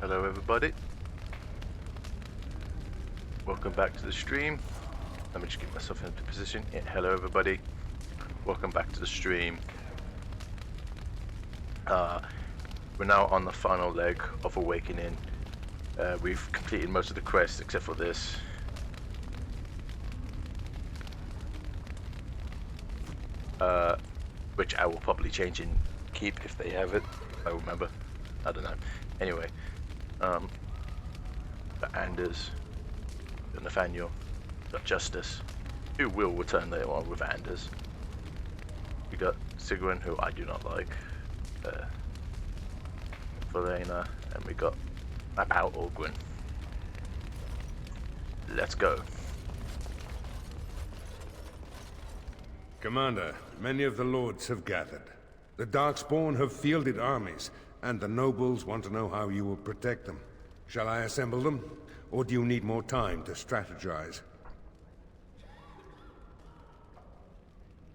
Hello everybody. Welcome back to the stream. Let me just get myself into position. Yeah, hello everybody. Welcome back to the stream. We're now on the final leg of Awakening. We've completed most of the quests except for this. Which I will probably change and keep if they have it. I remember. I don't know. Anyway, got Anders, got Nathaniel, got Justice, who will return later on with Anders. We got Sigrun, who I do not like, Verena, and we got about Orgwin. Let's go. Commander, many of the lords have gathered. The Darkspawn have fielded armies, and the nobles want to know how you will protect them. Shall I assemble them, or do you need more time to strategize?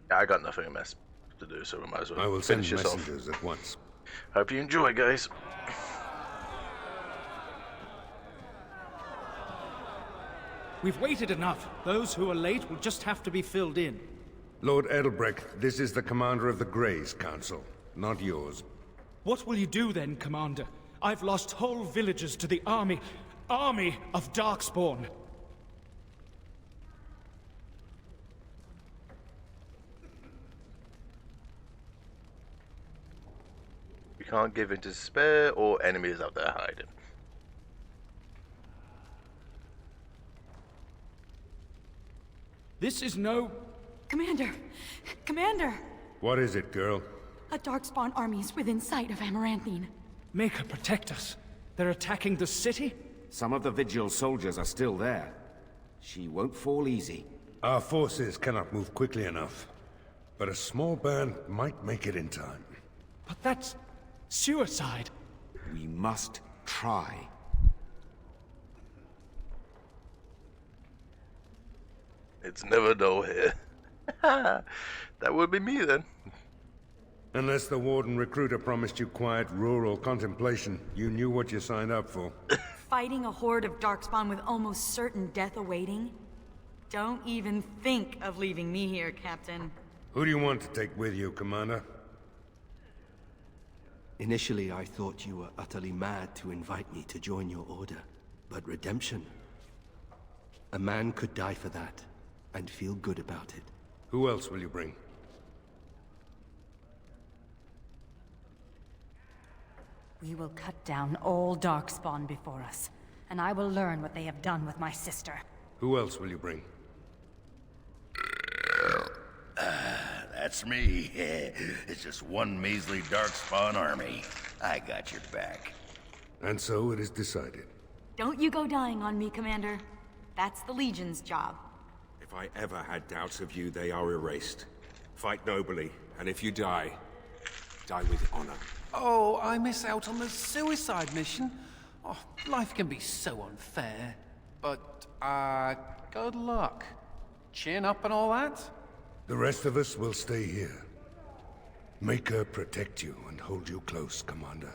I got nothing else to do, so we might as well I will send finish this off. messengers at once. Hope you enjoy, guys. We've waited enough. Those who are late will just have to be filled in. Lord Edelbrecht, this is the commander of the Greys Council, not yours. What will you do then, Commander? I've lost whole villages to the army of Darkspawn. We can't give in to despair or enemies out there hiding. This is no... Commander! Commander! What is it, girl? A Darkspawn army is within sight of Amaranthine. Make her protect us. They're attacking the city? Some of the Vigil soldiers are still there. She won't fall easy. Our forces cannot move quickly enough, but a small band might make it in time. But that's... suicide. We must try. It's never no here. That would be me then. Unless the Warden recruiter promised you quiet rural contemplation, you knew what you signed up for. Fighting a horde of Darkspawn with almost certain death awaiting? Don't even think of leaving me here, Captain. Who do you want to take with you, Commander? Initially, I thought you were utterly mad to invite me to join your order. But redemption... a man could die for that, and feel good about it. Who else will you bring? We will cut down all Darkspawn before us, and I will learn what they have done with my sister. Who else will you bring? That's me. It's just one measly Darkspawn army. I got your back. And so it is decided. Don't you go dying on me, Commander. That's the Legion's job. If I ever had doubts of you, they are erased. Fight nobly, and if you die, die with honor. Oh, I miss out on the suicide mission. Oh, life can be so unfair. But, good luck. Chin up and all that? The rest of us will stay here. Make her protect you and hold you close, Commander.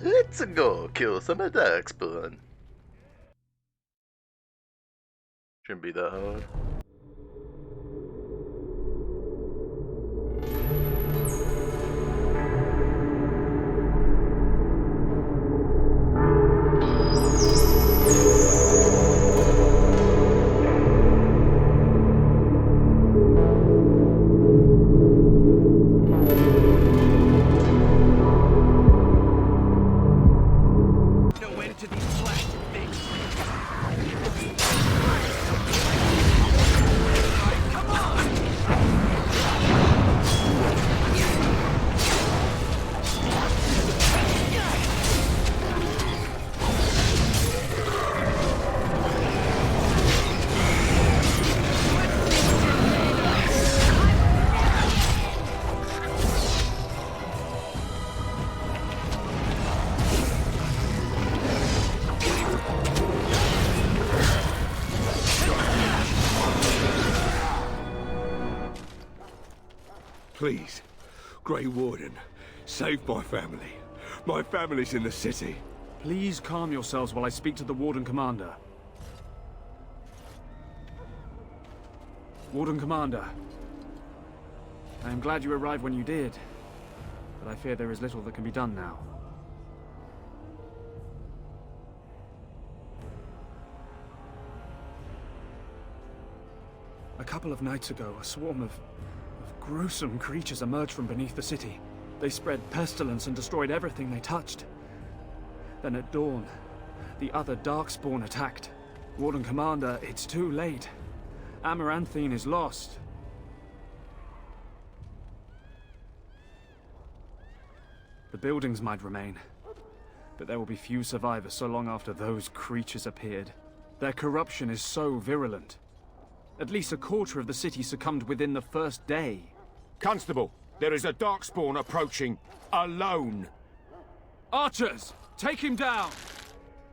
Let's go kill some of Darkspawn. Shouldn't be that hard. No end to these blasted things. Please. Grey Warden, save my family. My family's in the city. Please calm yourselves while I speak to the Warden Commander. Warden Commander. I am glad you arrived when you did, but I fear there is little that can be done now. A couple of nights ago, a swarm of gruesome creatures emerged from beneath the city. They spread pestilence and destroyed everything they touched. Then at dawn, the other Darkspawn attacked. Warden Commander, it's too late. Amaranthine is lost. The buildings might remain, but there will be few survivors so long after those creatures appeared. Their corruption is so virulent. At least a quarter of the city succumbed within the first day. Constable, there is a Darkspawn approaching. Alone. Archers, take him down!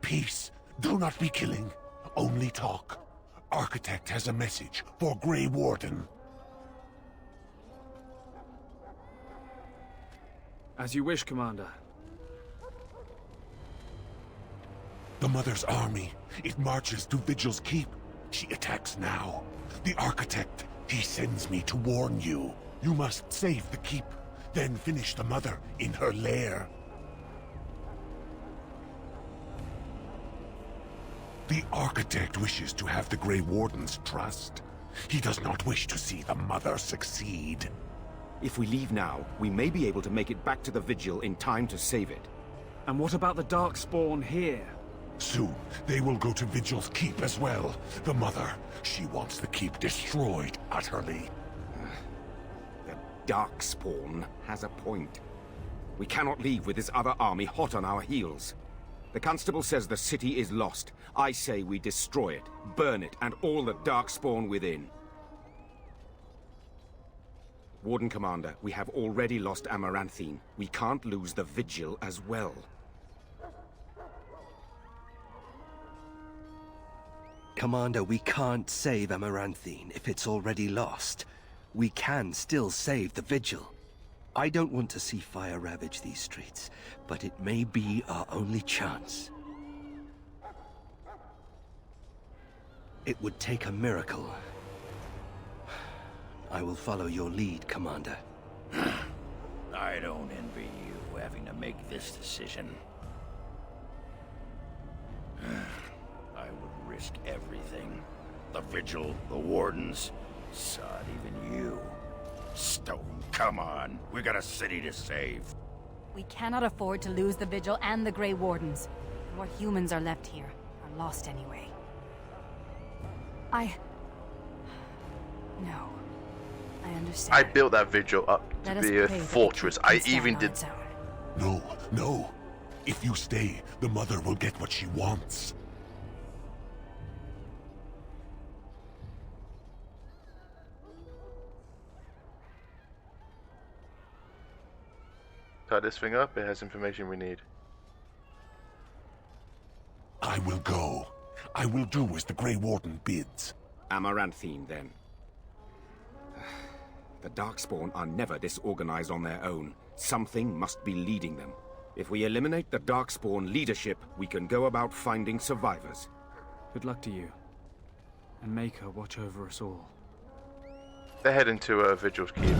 Peace. Do not be killing. Only talk. Architect has a message for Grey Warden. As you wish, Commander. The Mother's army. It marches to Vigil's Keep. She attacks now. The Architect, he sends me to warn you. You must save the Keep, then finish the Mother in her lair. The Architect wishes to have the Grey Warden's trust. He does not wish to see the Mother succeed. If we leave now, we may be able to make it back to the Vigil in time to save it. And what about the Darkspawn here? Soon, they will go to Vigil's Keep as well. The Mother, she wants the Keep destroyed utterly. The Darkspawn has a point. We cannot leave with this other army hot on our heels. The Constable says the city is lost. I say we destroy it, burn it, and all the Darkspawn within. Warden Commander, we have already lost Amaranthine. We can't lose the Vigil as well. Commander, we can't save Amaranthine if it's already lost. We can still save the Vigil. I don't want to see fire ravage these streets, but it may be our only chance. It would take a miracle. I will follow your lead, Commander. I don't envy you having to make this decision. I would risk everything. The Vigil, the Wardens, sod, even you. Stone, come on. We got a city to save. We cannot afford to lose the Vigil and the Grey Wardens. And what humans are left here are lost anyway. No. I understand. I built that Vigil up to be a fortress. I even did... No, no. If you stay, the Mother will get what she wants. Tie this thing up, it has information we need. I will go. I will do as the Grey Warden bids. Amaranthine, then. The Darkspawn are never disorganized on their own. Something must be leading them. If we eliminate the Darkspawn leadership, we can go about finding survivors. Good luck to you. And Maker watch over us all. They're heading to Vigil's Keep.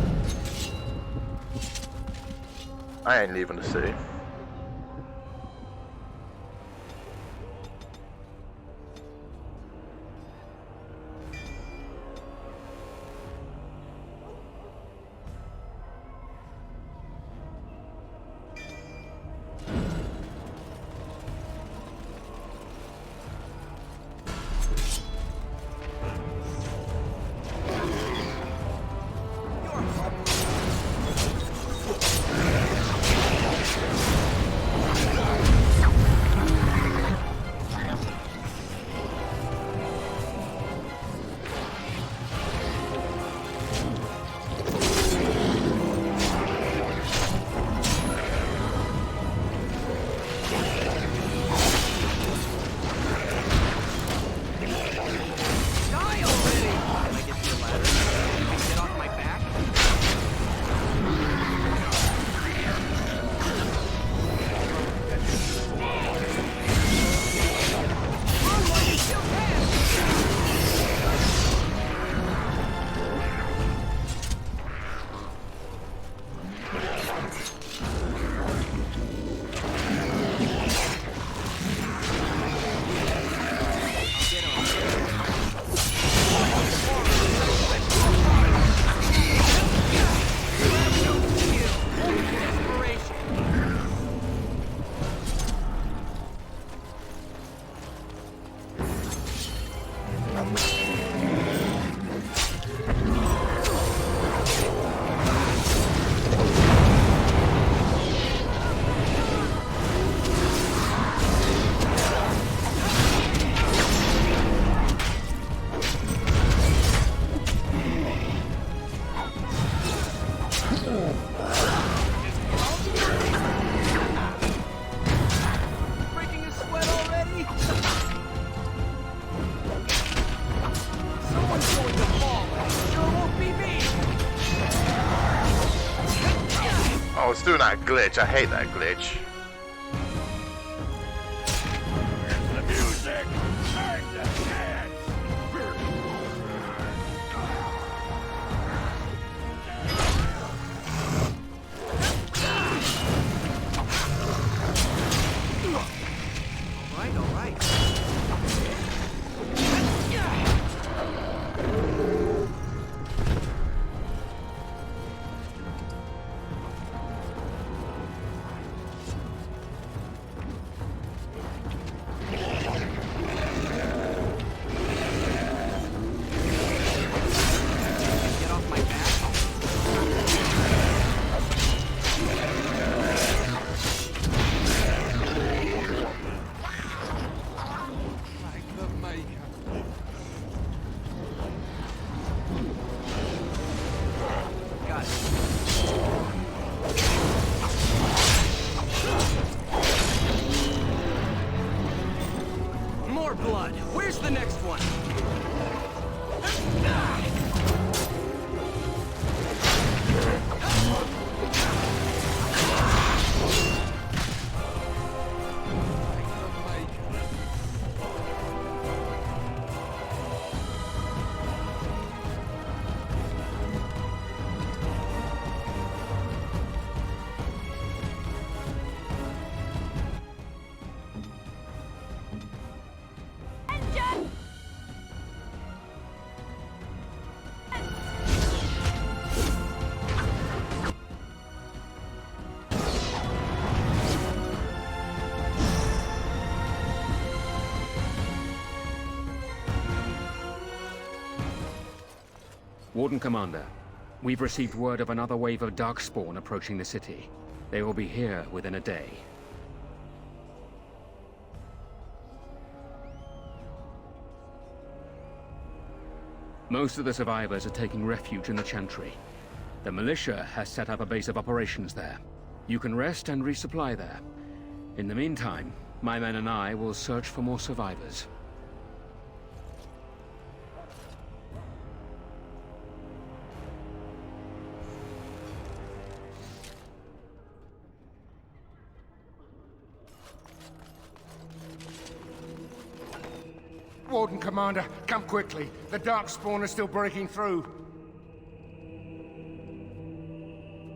I ain't leaving the city. Breaking a sweat already? Someone's going to fall. Sure won't be me. Oh, it's doing that glitch. I hate that glitch. Where's the music? Time to dance! All right. Get off my back. Like the maker. Got it. More blood. Where's the next one? Warden Commander, we've received word of another wave of Darkspawn approaching the city. They will be here within a day. Most of the survivors are taking refuge in the Chantry. The militia has set up a base of operations there. You can rest and resupply there. In the meantime, my men and I will search for more survivors. Warden Commander, come quickly. The Darkspawn are still breaking through.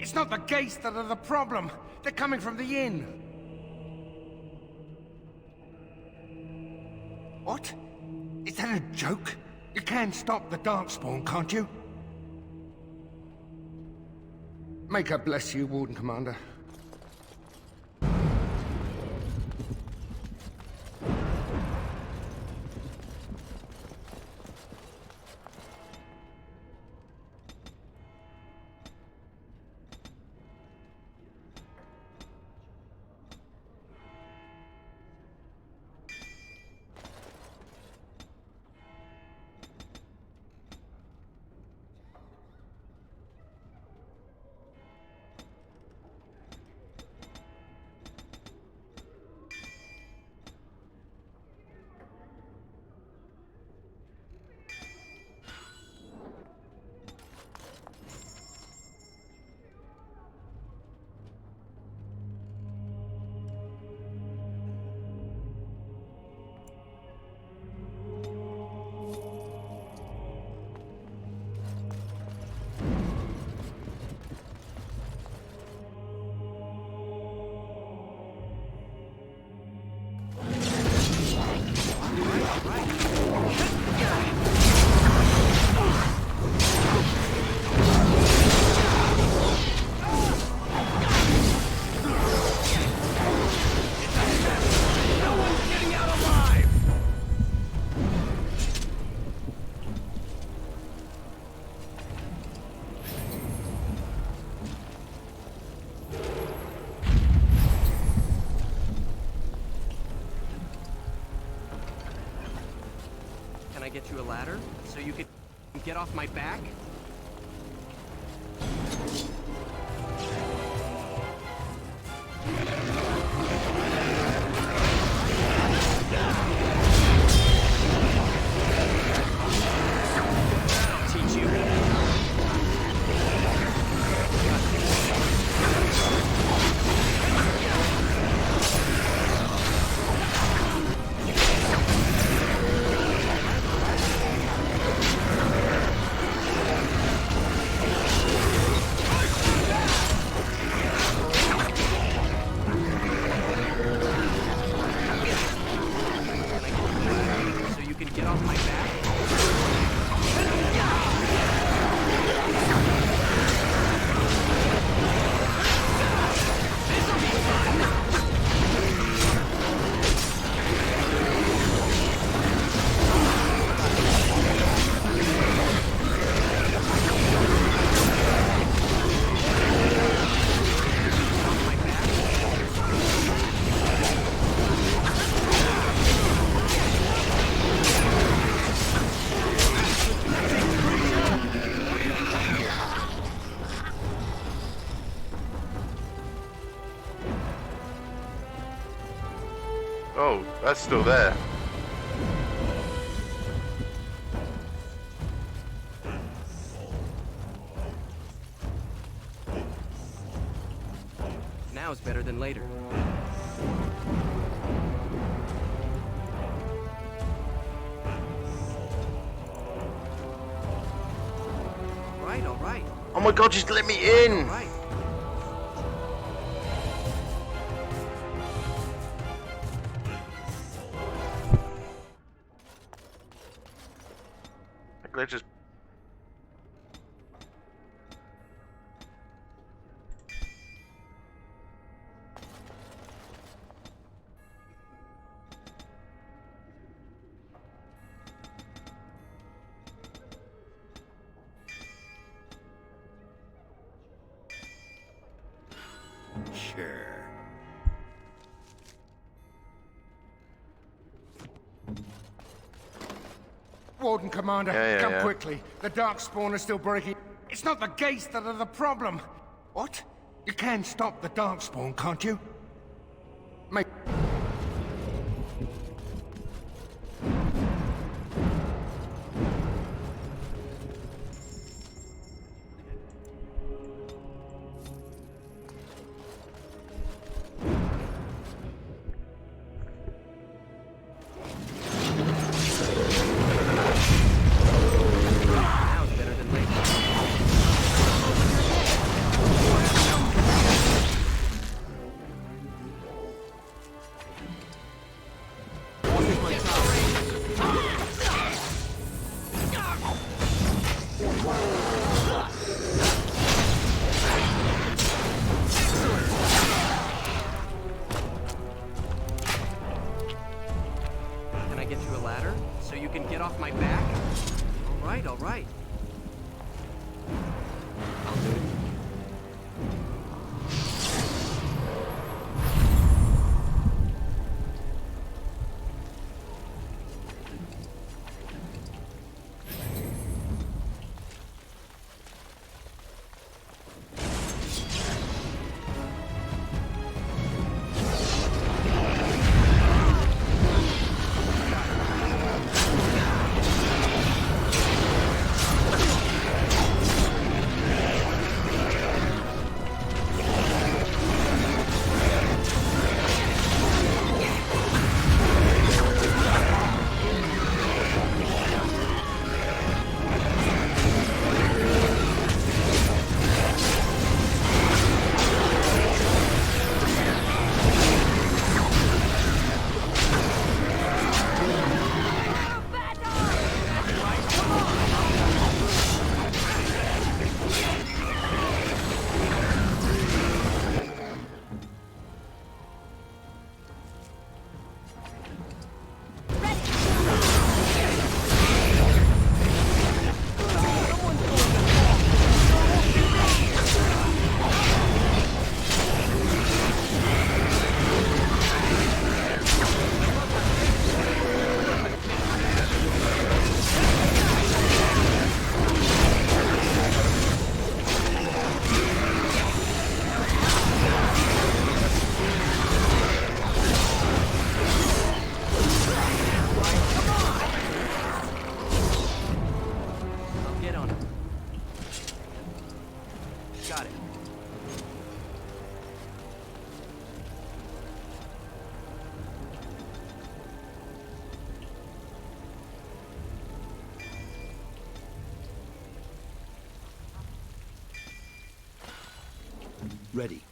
It's not the gates that are the problem. They're coming from the inn. What? Is that a joke? You can stop the Darkspawn, can't you? May God bless you, Warden Commander. Get you a ladder so you could get off my back? Oh, that's still there. Now's better than later. All right. Oh my god, just let me in! All right. Like, let's just... Sure. Warden Commander, Yeah, come yeah. quickly. The Darkspawn are still breaking. It's not the gates that are the problem. What? You can stop the Darkspawn, can't you? Mate. Now's better than later. Can I get you a ladder so you can get off my back? All right. I'll do it. Get on it. Got it. Ready.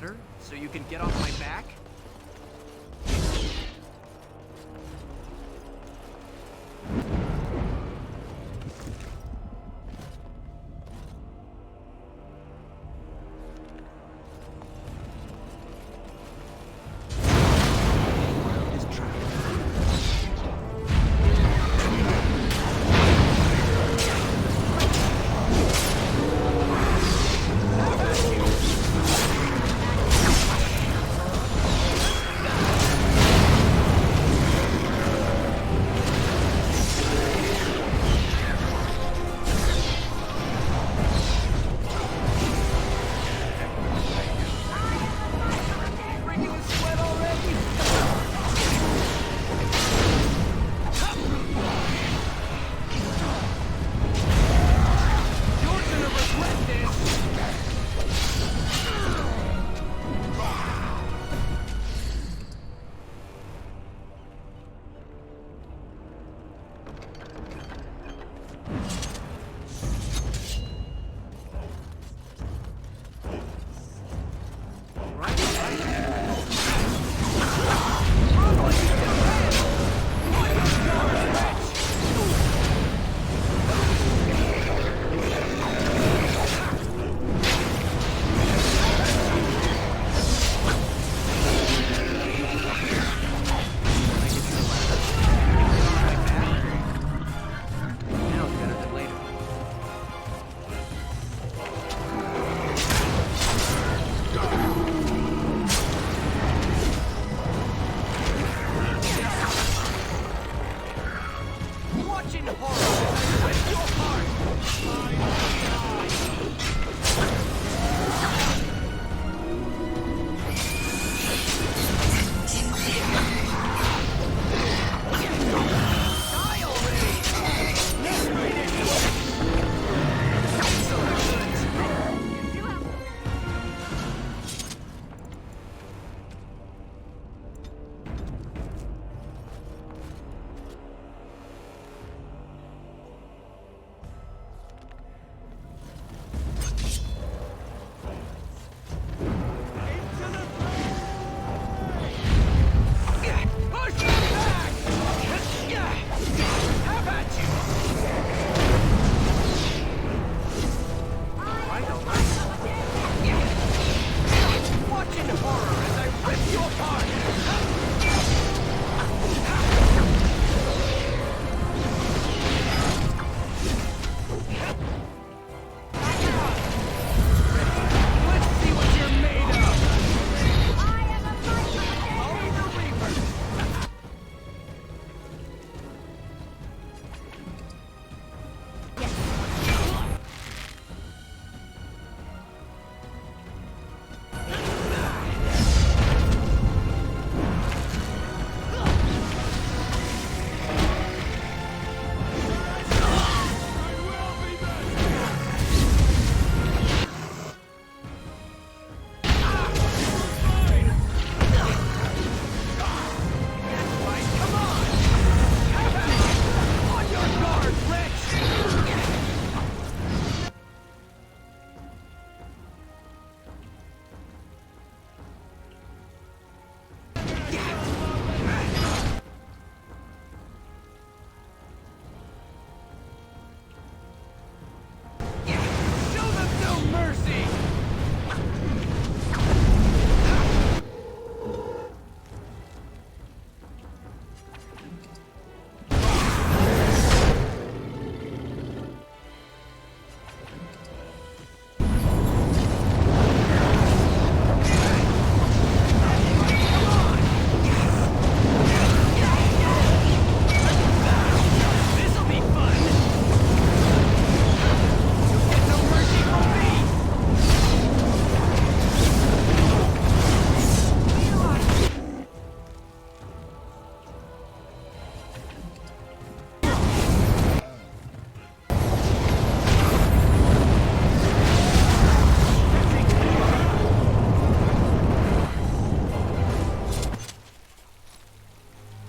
ladder so you can get off my back?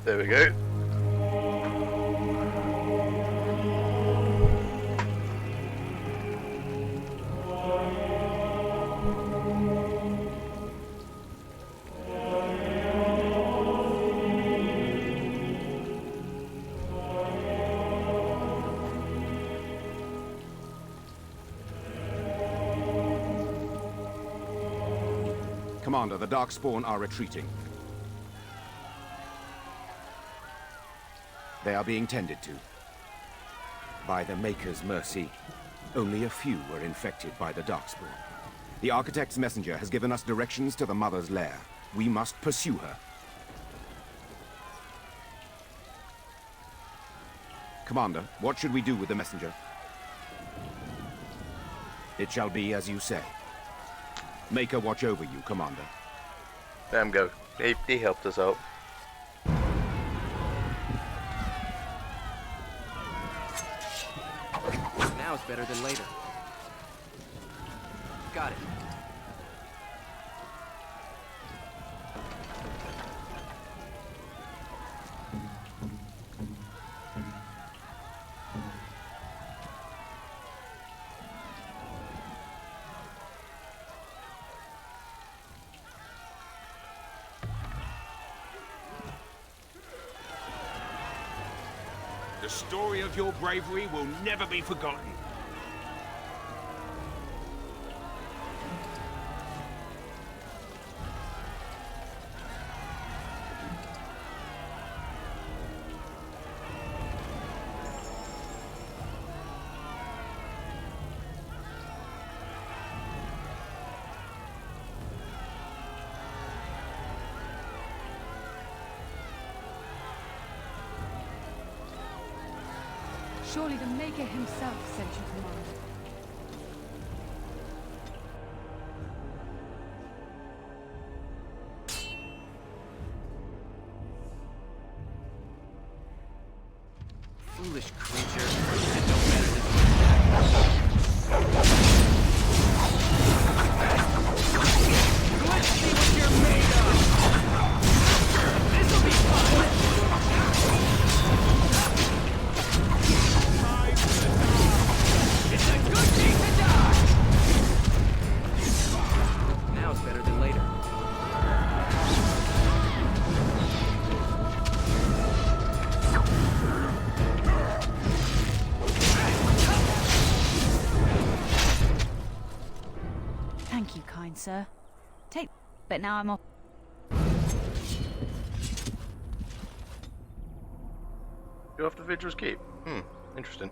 There we go. Commander, the Darkspawn are retreating. They are being tended to. By the Maker's mercy, only a few were infected by the Darkspawn. The Architect's messenger has given us directions to the Mother's lair. We must pursue her. Commander, what should we do with the messenger? It shall be as you say. Maker watch over you, Commander. Let him go. He helped us out. Now it's better than later. Got it. The story of your bravery will never be forgotten. Surely the Maker himself sent you, Commander. Foolish creature. I know better than let's see what you're made of! This'll be fun! It's a good thing to die! Now it's better than later. Thank you, kind sir. But now I'm off. You're off to Vigil's Keep. Interesting.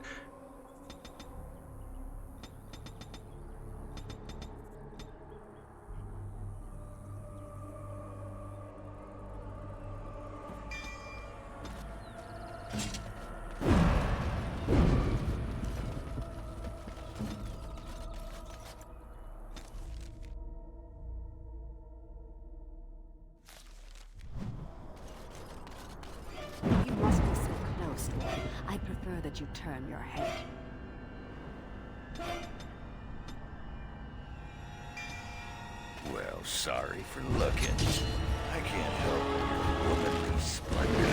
You must be so close. I prefer that you turn your head. Well, sorry for looking. I can't help your womanly splendor.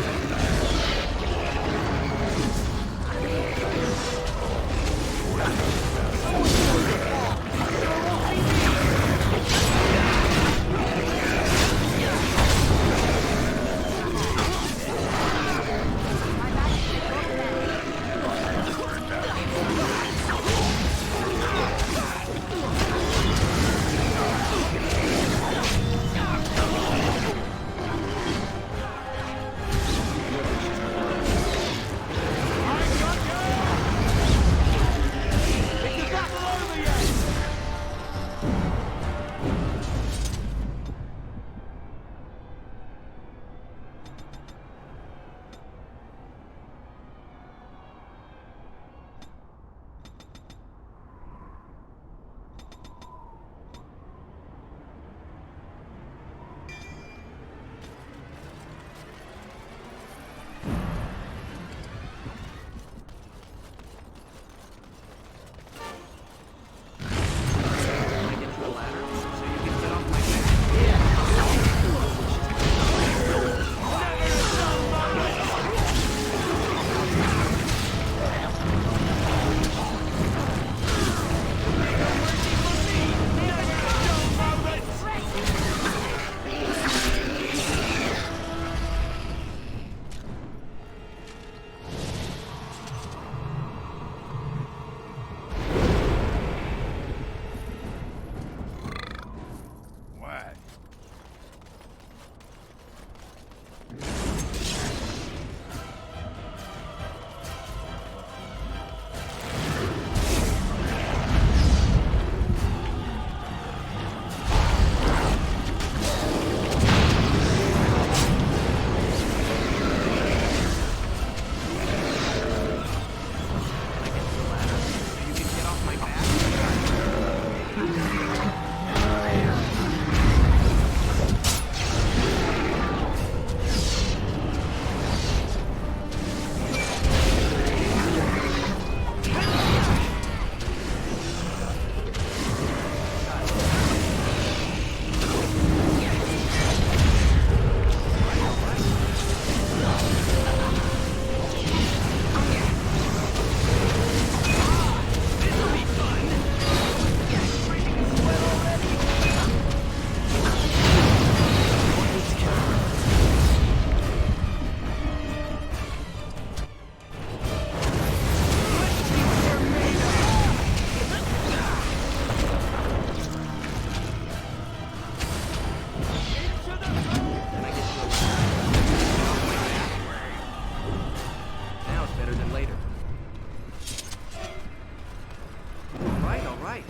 right.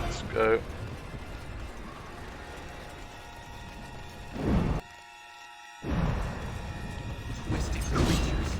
Let's go. Twisted creatures.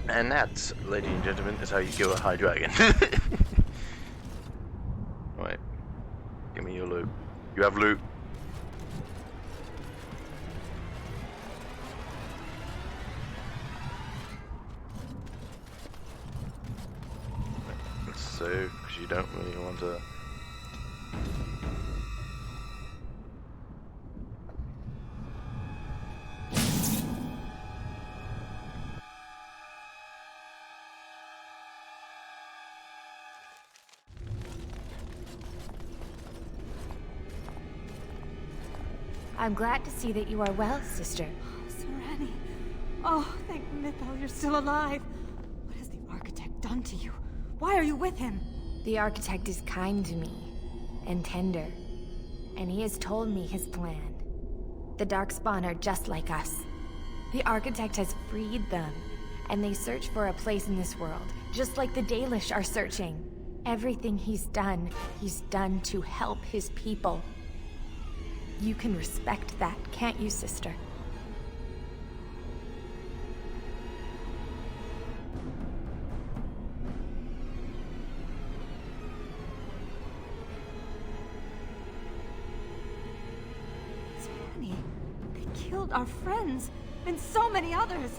And that, ladies and gentlemen, is how you kill a high dragon. Right. Give me your loot. You have loot. Let's save, because you don't really want to... I'm glad to see that you are well, sister. Sereni. Oh, thank Mythal you're still alive. What has the Architect done to you? Why are you with him? The Architect is kind to me, and tender, and he has told me his plan. The Darkspawn are just like us. The Architect has freed them, and they search for a place in this world, just like the Dalish are searching. Everything he's done to help his people. You can respect that, can't you, sister? Sereni, they killed our friends, and so many others.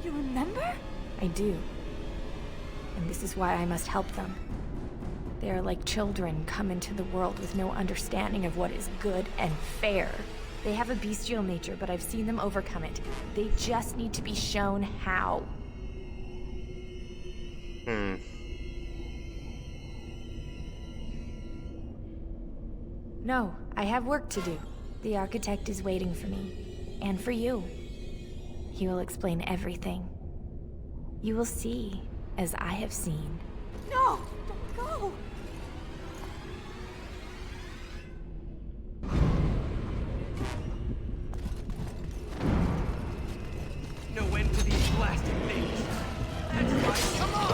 You remember? I do. And this is why I must help them. They are like children come into the world with no understanding of what is good and fair. They have a bestial nature, but I've seen them overcome it. They just need to be shown how. No, I have work to do. The Architect is waiting for me. And for you. He will explain everything. You will see, as I have seen. No! Don't go! No end to these blasted things. That's right, come on!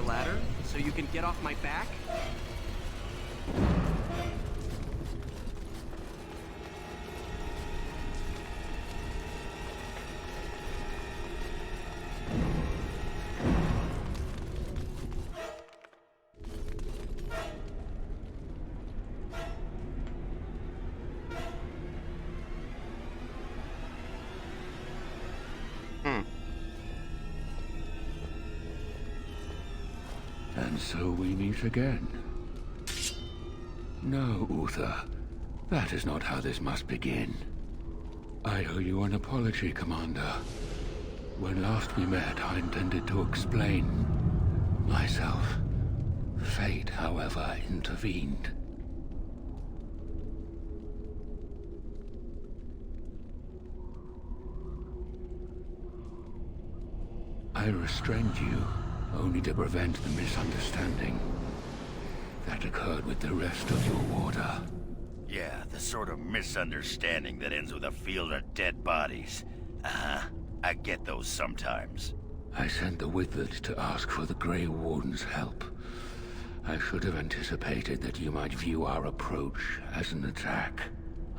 ladder so you can get off my back? And so we meet again. No, Uther. That is not how this must begin. I owe you an apology, Commander. When last we met, I intended to explain myself. Fate, however, intervened. I restrained you, only to prevent the misunderstanding that occurred with the rest of your order. Yeah, the sort of misunderstanding that ends with a field of dead bodies. Uh-huh. I get those sometimes. I sent the Withered to ask for the Grey Warden's help. I should have anticipated that you might view our approach as an attack.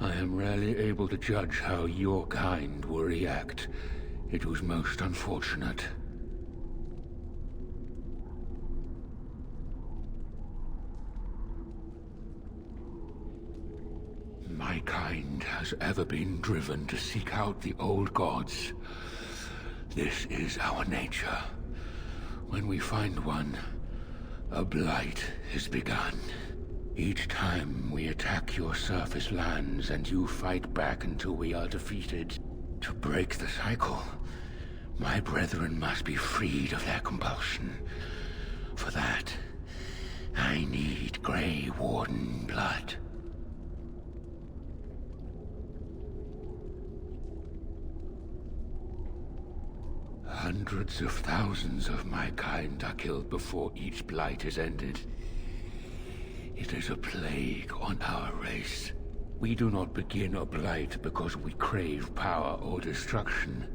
I am rarely able to judge how your kind will react. It was most unfortunate. My kind has ever been driven to seek out the old gods. This is our nature. When we find one, a blight is begun. Each time we attack your surface lands and you fight back until we are defeated. To break the cycle, my brethren must be freed of their compulsion. For that, I need Grey Warden blood. Hundreds of thousands of my kind are killed before each blight is ended. It is a plague on our race. We do not begin a blight because we crave power or destruction.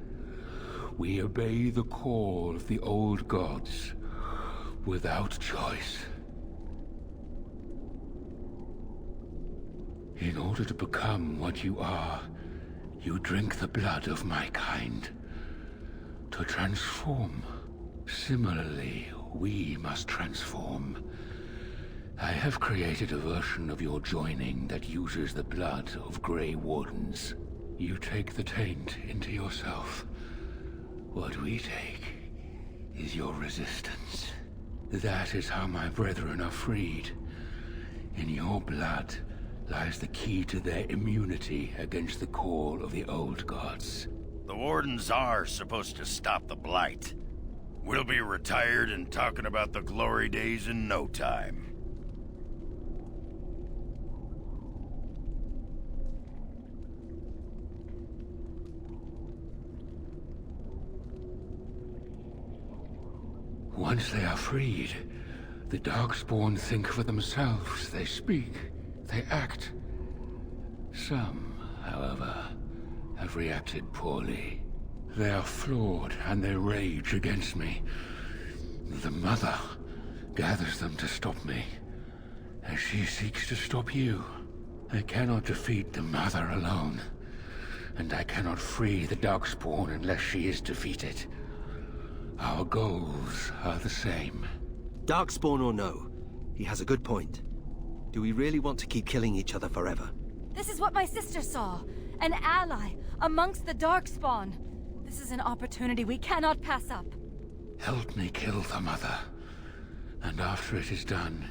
We obey the call of the old gods, without choice. In order to become what you are, you drink the blood of my kind. To transform. Similarly, we must transform. I have created a version of your joining that uses the blood of Grey Wardens. You take the taint into yourself. What we take is your resistance. That is how my brethren are freed. In your blood lies the key to their immunity against the call of the old gods. The Wardens are supposed to stop the Blight. We'll be retired and talking about the glory days in no time. Once they are freed, the Darkspawn think for themselves. They speak, they act. Some, however, have reacted poorly. They are flawed and they rage against me. The Mother gathers them to stop me, as she seeks to stop you. I cannot defeat the Mother alone, and I cannot free the Darkspawn unless she is defeated. Our goals are the same. Darkspawn or no, he has a good point. Do we really want to keep killing each other forever? This is what my sister saw. An ally amongst the Darkspawn. This is an opportunity we cannot pass up. Help me kill the Mother, and after it is done,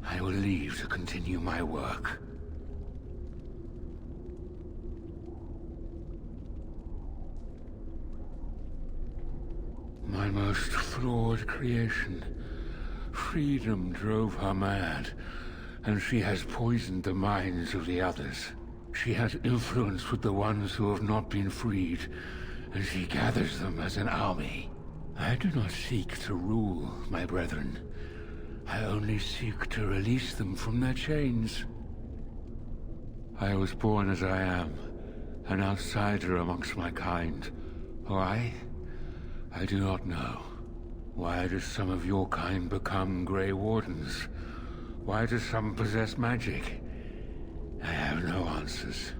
I will leave to continue my work. My most flawed creation. Freedom drove her mad, and she has poisoned the minds of the others. She has influence with the ones who have not been freed, and she gathers them as an army. I do not seek to rule, my brethren. I only seek to release them from their chains. I was born as I am, an outsider amongst my kind. Why? I do not know. Why do some of your kind become Grey Wardens? Why do some possess magic? I have no answers.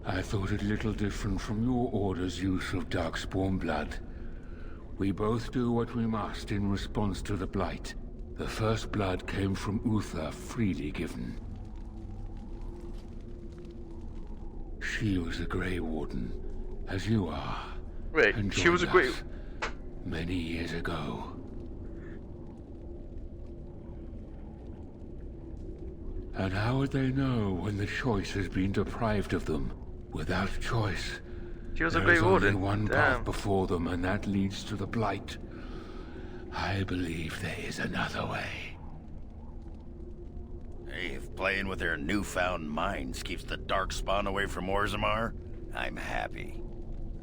I thought it little different from your Order's use of Darkspawn blood. We both do what we must in response to the Blight. The first blood came from Uther, freely given. She was a Grey Warden, as you are. Wait, and she was a Grey... us many years ago. And how would they know when the choice has been deprived of them? Without choice, She was a there Grey is Warden. only one Damn. path before them, and that leads to the Blight. I believe there is another way. Hey, if playing with their newfound minds keeps the Darkspawn away from Orzammar, I'm happy.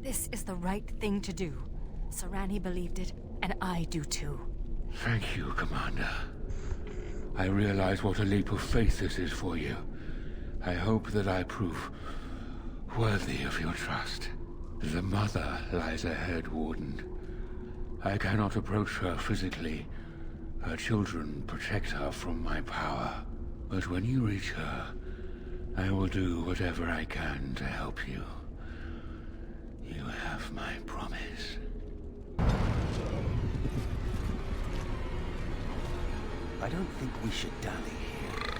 This is the right thing to do. Sarani believed it, and I do too. Thank you, Commander. I realize what a leap of faith this is for you. I hope that I prove worthy of your trust. The Mother lies ahead, Warden. I cannot approach her physically. Her children protect her from my power. But when you reach her, I will do whatever I can to help you. You have my promise. I don't think we should dally here.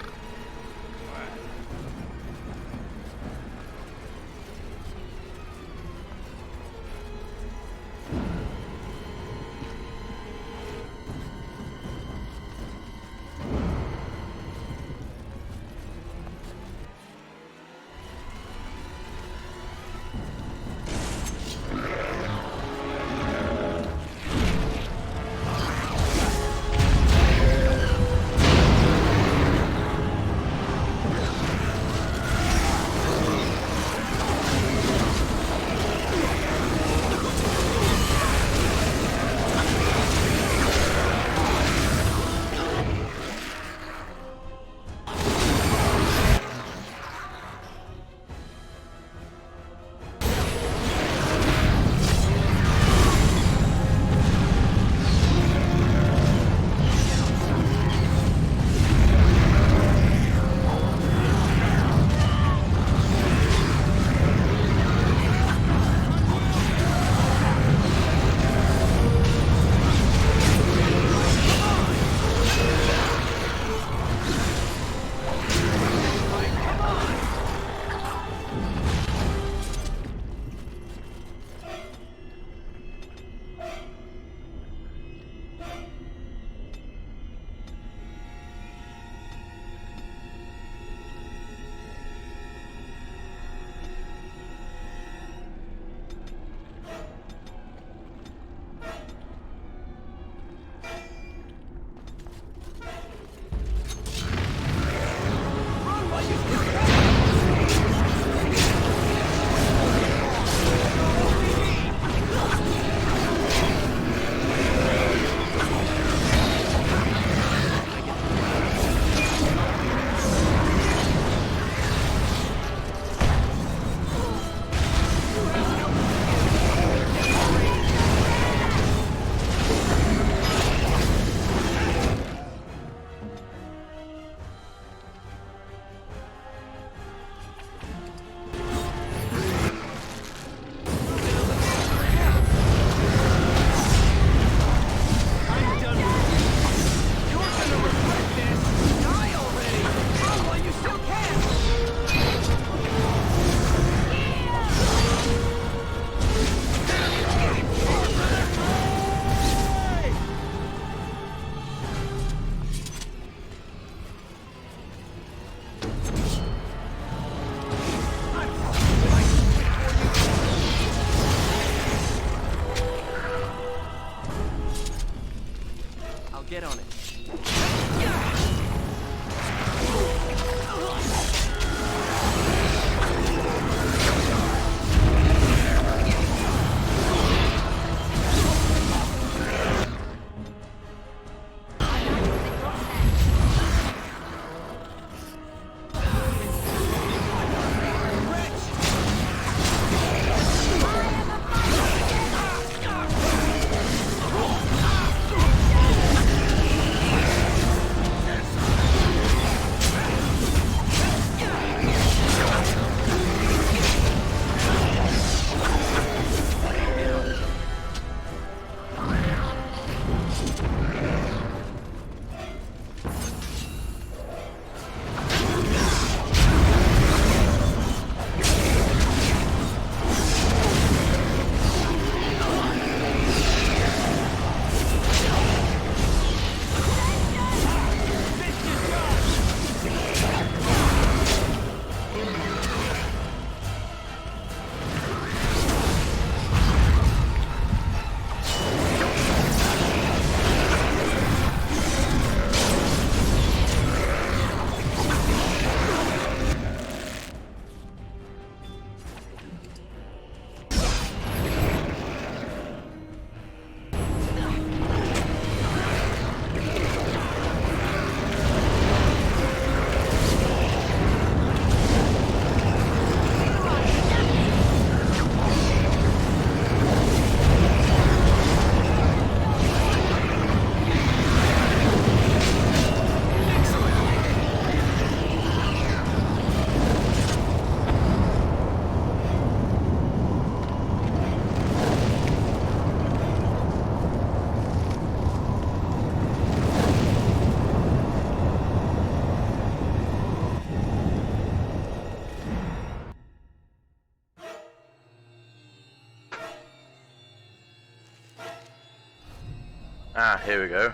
Ah, here we go.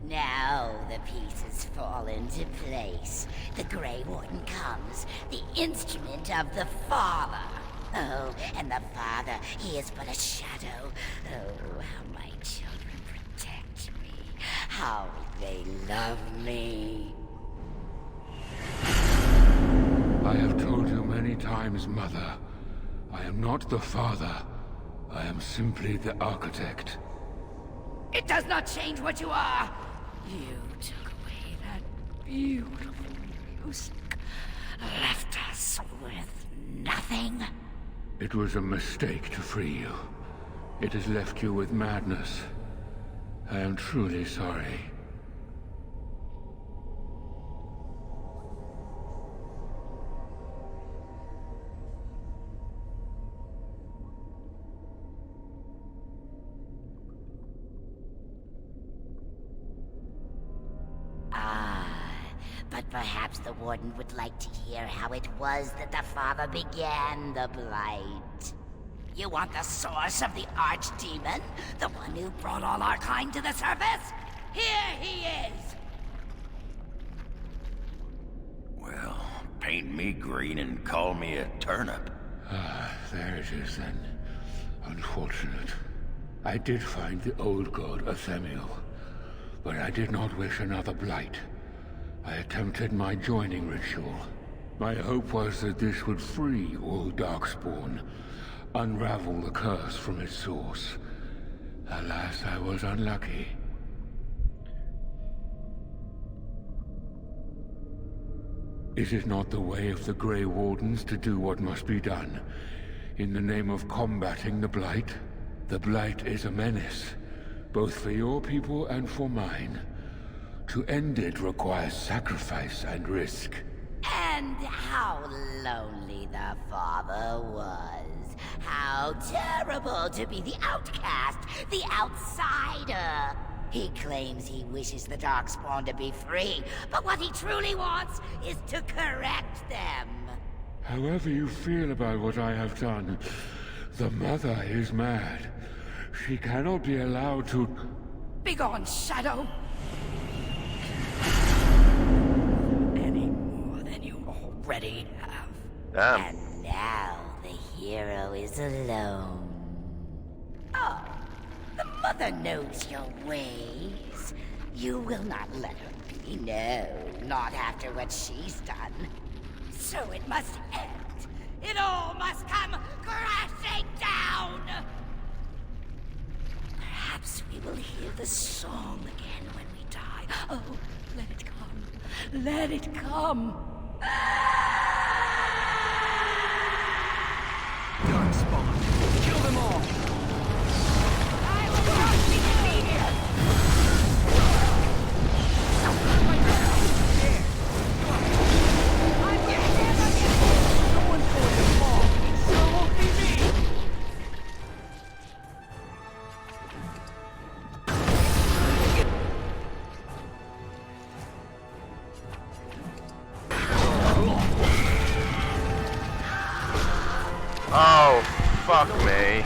Now the pieces fall into place. The Grey Warden comes, the instrument of the Father. Oh, and the Father, he is but a shadow. Oh, how my children protect me. How they love me. I have told you many times, Mother. I am not the Father. I am simply the Architect. It does not change what you are. You took away that beautiful music, left us with nothing. It was a mistake to free you. It has left you with madness. I am truly sorry. But perhaps the Warden would like to hear how it was that the Father began the Blight. You want the source of the Archdemon? The one who brought all our kind to the surface? Here he is! Well, paint me green and call me a turnip. Ah, there it is then. Unfortunate. I did find the old god Athemiel, but I did not wish another Blight. I attempted my joining ritual. My hope was that this would free all Darkspawn, unravel the curse from its source. Alas, I was unlucky. Is it not the way of the Grey Wardens to do what must be done, in the name of combating the Blight? The Blight is a menace, both for your people and for mine. To end it requires sacrifice and risk. And how lonely the Father was. How terrible to be the outcast, the outsider. He claims he wishes the Darkspawn to be free, but what he truly wants is to correct them. However you feel about what I have done, the Mother is mad. She cannot be allowed to... Begone, Shadow! Any more than you already have. Damn. And now the hero is alone. Oh, the Mother knows your ways. You will not let her be, no, not after what she's done. So it must end. It all must come crashing down! Perhaps we will hear the song again when we die. Oh, let it come. Let it come. Darkspawn, kill them all! I will not be defeated! Someone's going to fall. It sure won't be me! Oh, fuck me.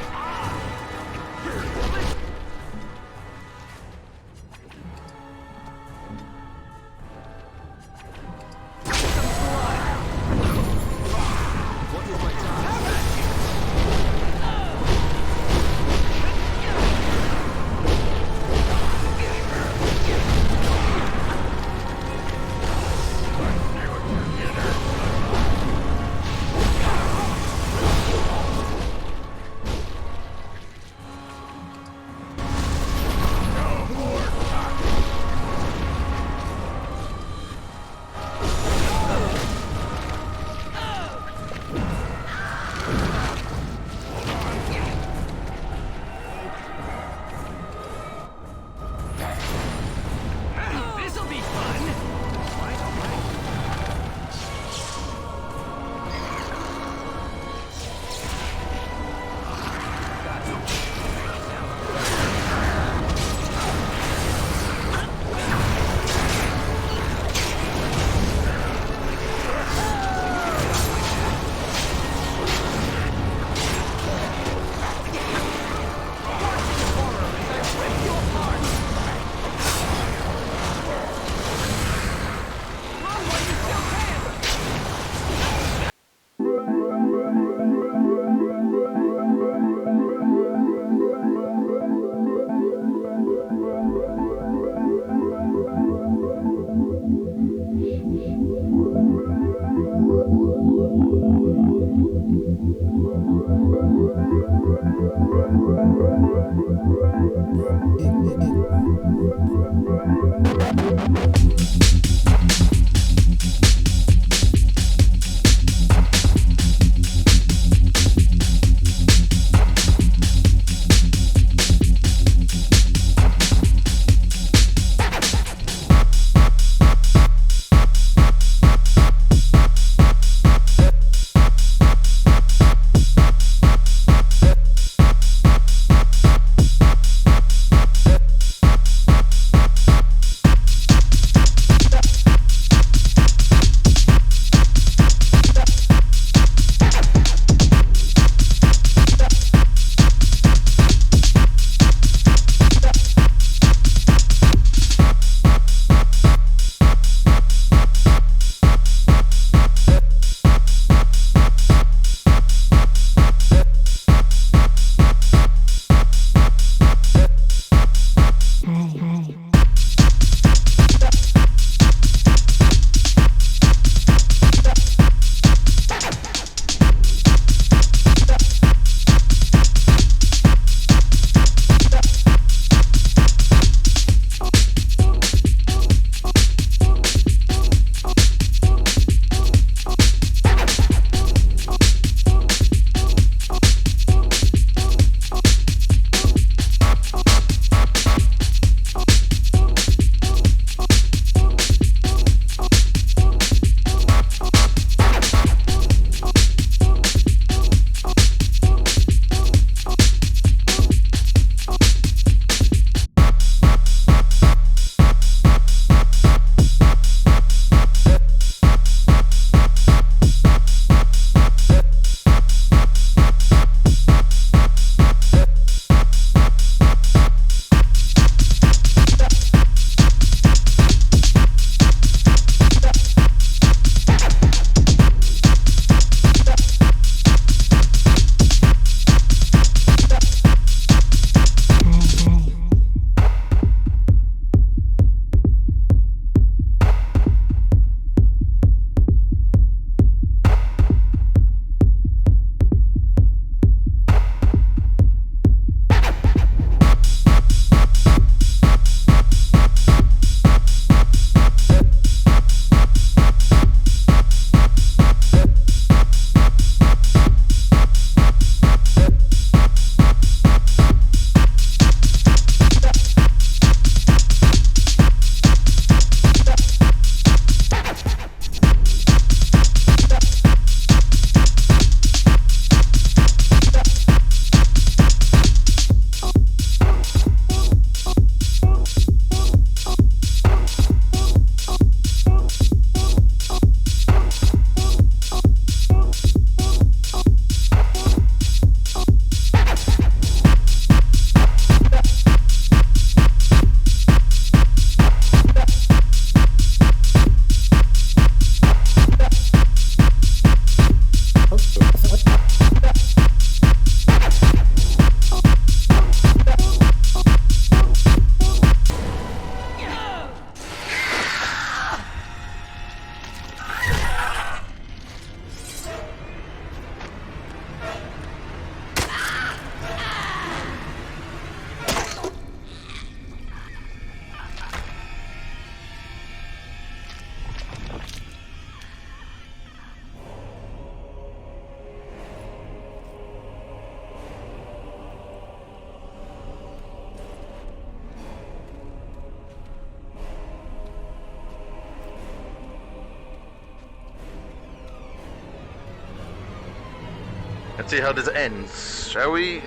Let's see how this ends, shall we?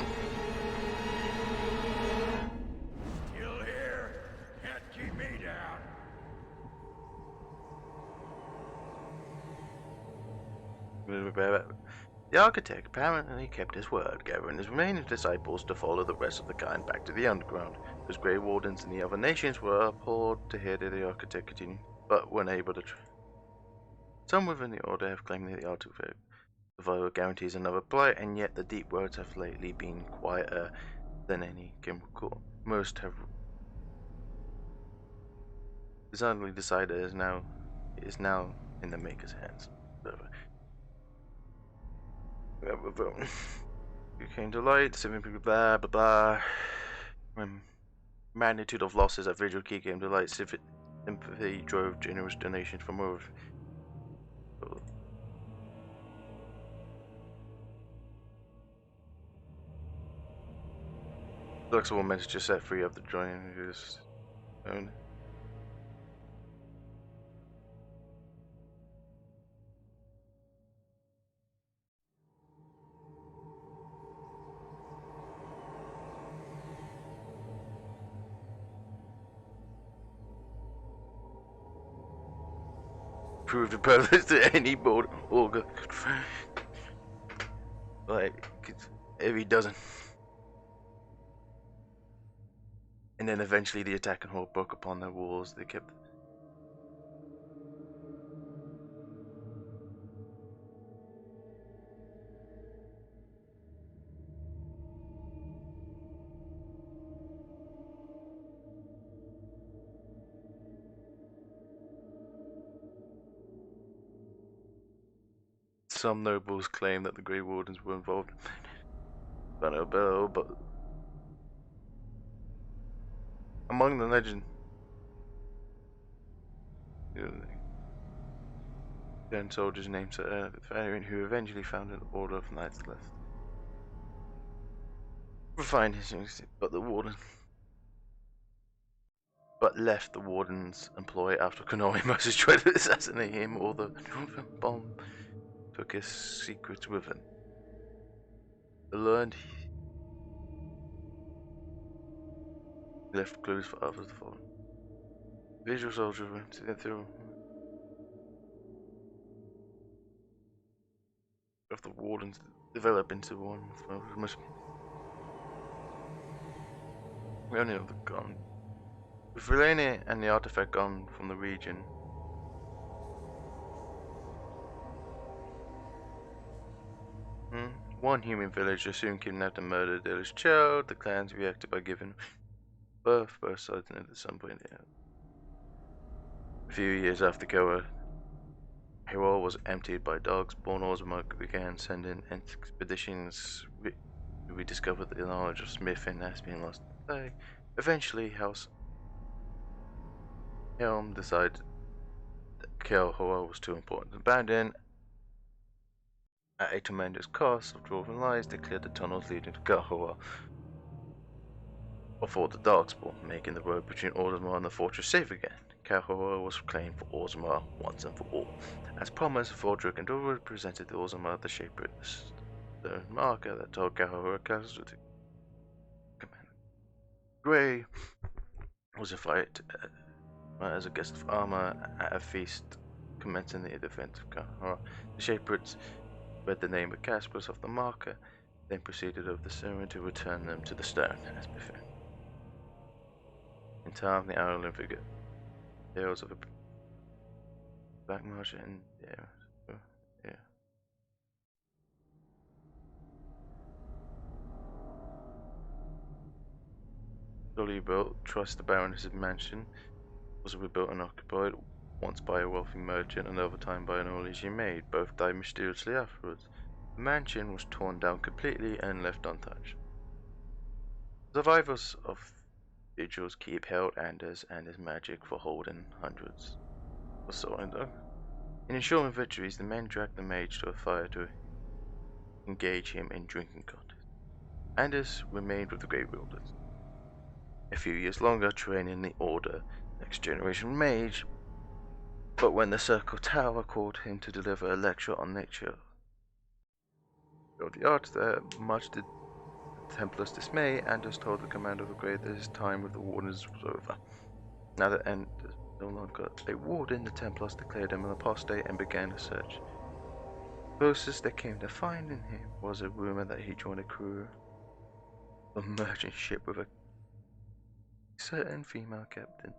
Still here? Can't keep me down. The architect apparently kept his word, gathering his remaining disciples to follow the rest of the kind back to the underground. Those Grey Wardens and the other nations were appalled to hear that the architect continued, but were unable to. Some within the order have claimed that the artifact guarantees another blight, and yet the deep roads have lately been quieter than any can recall. Most have decidedly decided it is now in the Maker's hands. You came to light, blah blah blah. When magnitude of losses at Vigil Key came to light, sympathy drove generous donations from over. Flexible message set free of the joining his own. Prove the purpose to any board organ. Like, if he doesn't. And then eventually the attacking horde broke upon their walls. They kept. Some nobles claim that the Grey Wardens were involved in Banobel, but among the legend, then soldiers named Sir Valerian, who eventually founded the Order of Knights left. Refined his but the warden, but left the warden's employ after Konami Moses tried to assassinate him, or the bomb took his secrets with him. He learned he left clues for others to follow. Visual soldiers went to get through. Of the wardens develop into one. We only have the gun. With Relene and the artifact gone from the region, one human villager soon kidnapped and murdered the village child. The clans reacted by giving birth, both sides at some point. A few years after Koa, Hero was emptied by Darkspawn, Orzammar began sending expeditions. We discovered the knowledge of smithing has been lost today. Eventually, House Helm decided that Kelhoa was too important to abandon. At a tremendous cost of Dwarven lies, they cleared the tunnels leading to Kelhoa before the Darkspawn, making the road between Orzammar and the fortress safe again. Kelhoa was claimed for Orzammar once and for all. As promised, Fordrick and Dorwood presented to Orzammar the Shaper, the marker that told Kelhoa Castle to command. Grey was a fight as a guest of armor at a feast commencing the defense of Kelhoa. The Shapers read the name of Caspers of the marker, then proceeded over the ceremony to return them to the stone, as before. In time, the Ireland figure tales of a black march and slowly built, trust the Baroness's mansion was rebuilt and occupied, once by a wealthy merchant, another time by an Orlesian maid. Both died mysteriously afterwards. The mansion was torn down completely and left untouched. Survivors of Vigil's Keep held Anders and his magic for holding hundreds or so. In ensuring victories, the men dragged the mage to a fire to engage him in drinking contest. Anders remained with the Grey Wardens a few years longer, training the Order Next Generation Mage, but when the Circle Tower called him to deliver a lecture on nature, of the arts there, much to the Templars' dismay, Anders told the commander of the Grey that his time with the Wardens was over. Now that Anders no longer a warden, the Templars declared him an apostate and began a search. Closest they came to finding him was a rumor that he joined a crew of a merchant ship with a certain female captain.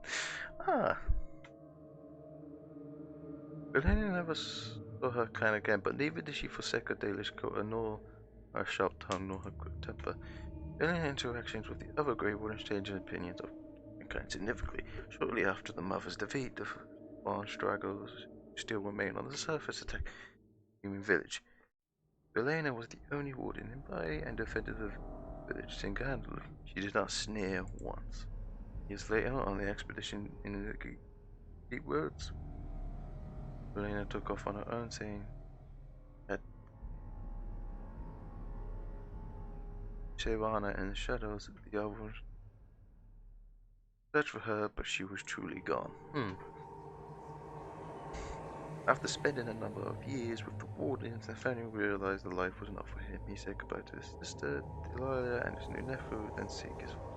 Belena never saw her clan again, but neither did she forsake her Dalish culture, nor her sharp tongue, nor her quick temper. Belena's interactions with the other Grey Wardens changed her opinions of mankind significantly. Shortly after the Mother's defeat, the barn stragglers still remained on the surface attack human village. Belena was the only warden in Bay and defended the village single-handedly. She did not sneer once. Years later, on the expedition in the deep woods, Belena took off on her own, saying that Shavana in the shadows of the others searched for her, but she was truly gone. After spending a number of years with the Wardens, Nathaniel realized that life was not for him. He said goodbye to his sister, Delilah, and his new nephew, then seek his father.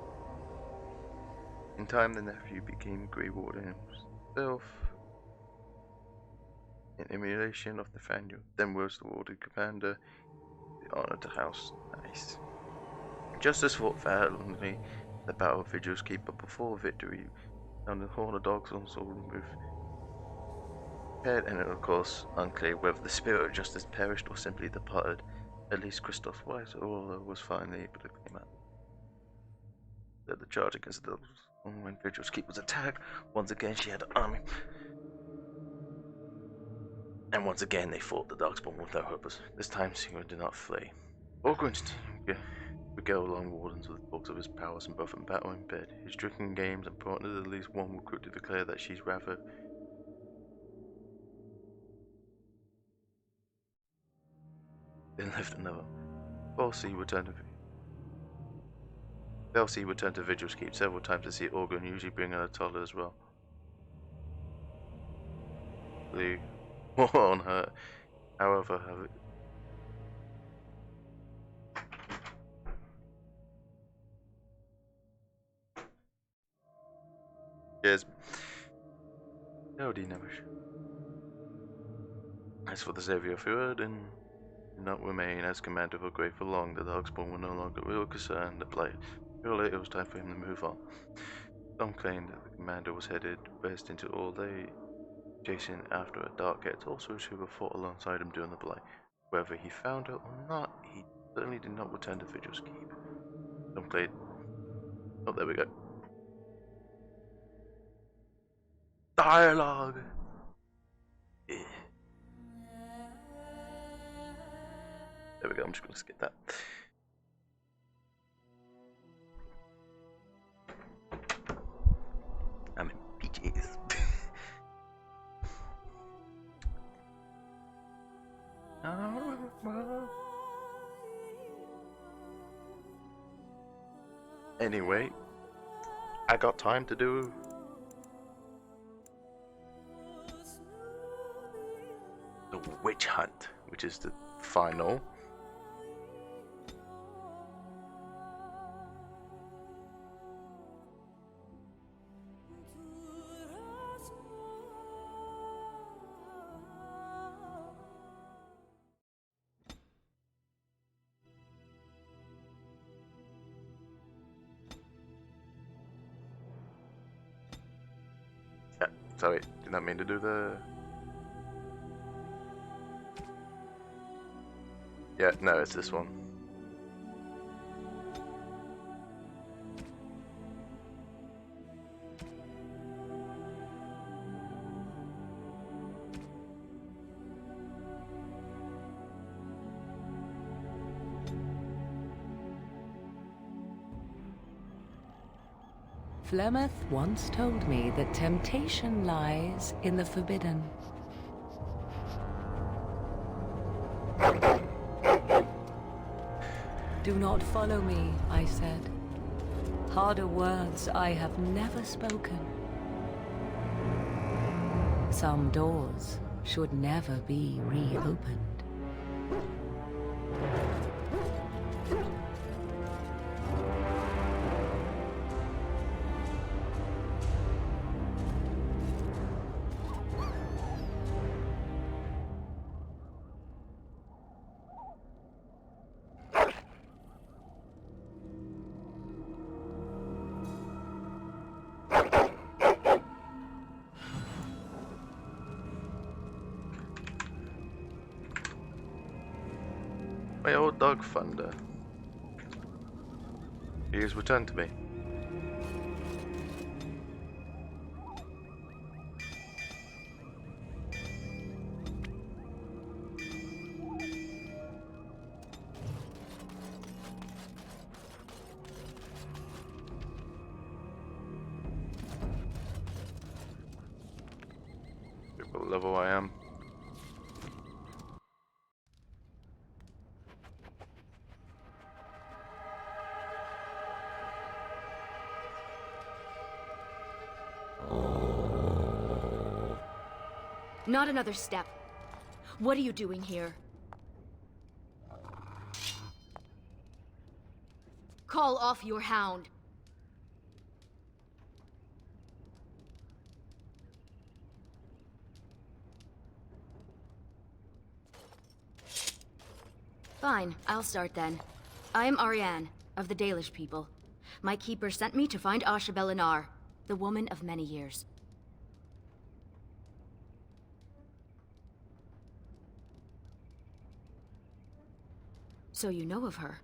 In time, the nephew became Grey Warden himself, in emulation of Nathaniel. Then was the Warden commander, the honor to House Nice. Justice fought valiantly the Battle of Vigil's Keep, but before victory, found the Horn of Dogs also removed head, and it was of course unclear whether the spirit of justice perished or simply departed. At least Christoph's wife, Aurora, was finally able to claim out that the charge against the Dogs. When Vigil's Keep was attacked, once again she had an army. And once again they fought the Darkspawn with no purpose. This time Sigurd did not flee. Orgrim would go along Wardens with talks of his powers in both in battle and bed. His drinking games and partnered at least one recruit to declare that she's rather then left another. Belsi returned to Vigil's Keep several times to see Orgrim, usually bringing a toddler as well. The more on her, however, yes. No, Dinavish. As for the Xavier Fjord, did not remain as commander of a Grey for long. The Darkspawn were no longer real concerned. Surely it was time for him to move on. Some claimed that the commander was headed west into all day, chasing after a dark cat sorceress who had fought alongside him during the Blight. Whether he found her or not, he certainly did not return to Vigil's Keep. Some claimed. Oh, there we go. Dialogue! Yeah. There we go, I'm just going to skip that. I'm in PJs. Anyway, I got time to do the Witch Hunt, which is the final. Sorry, did not mean to do the... Yeah, no, it's this one. Flemeth once told me that temptation lies in the forbidden. Do not follow me, I said. Harder words I have never spoken. Some doors should never be reopened. My old dog Thunder. He has returned to me. Look what level I am. Not another step. What are you doing here? Call off your hound. Fine, I'll start then. I am Ariane, of the Dalish people. My keeper sent me to find Asha Belinar, the woman of many years. So you know of her?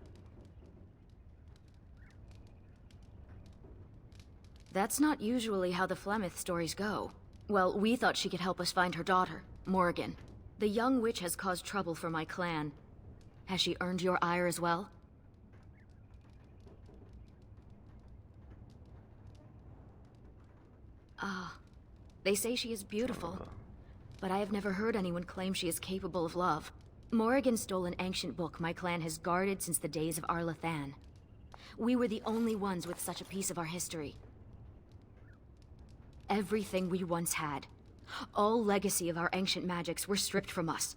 That's not usually how the Flemeth stories go. Well, we thought she could help us find her daughter, Morrigan. The young witch has caused trouble for my clan. Has she earned your ire as well? Ah, they say she is beautiful, but I have never heard anyone claim she is capable of love. Morrigan stole an ancient book my clan has guarded since the days of Arlathan. We were the only ones with such a piece of our history. Everything we once had, all legacy of our ancient magics, were stripped from us.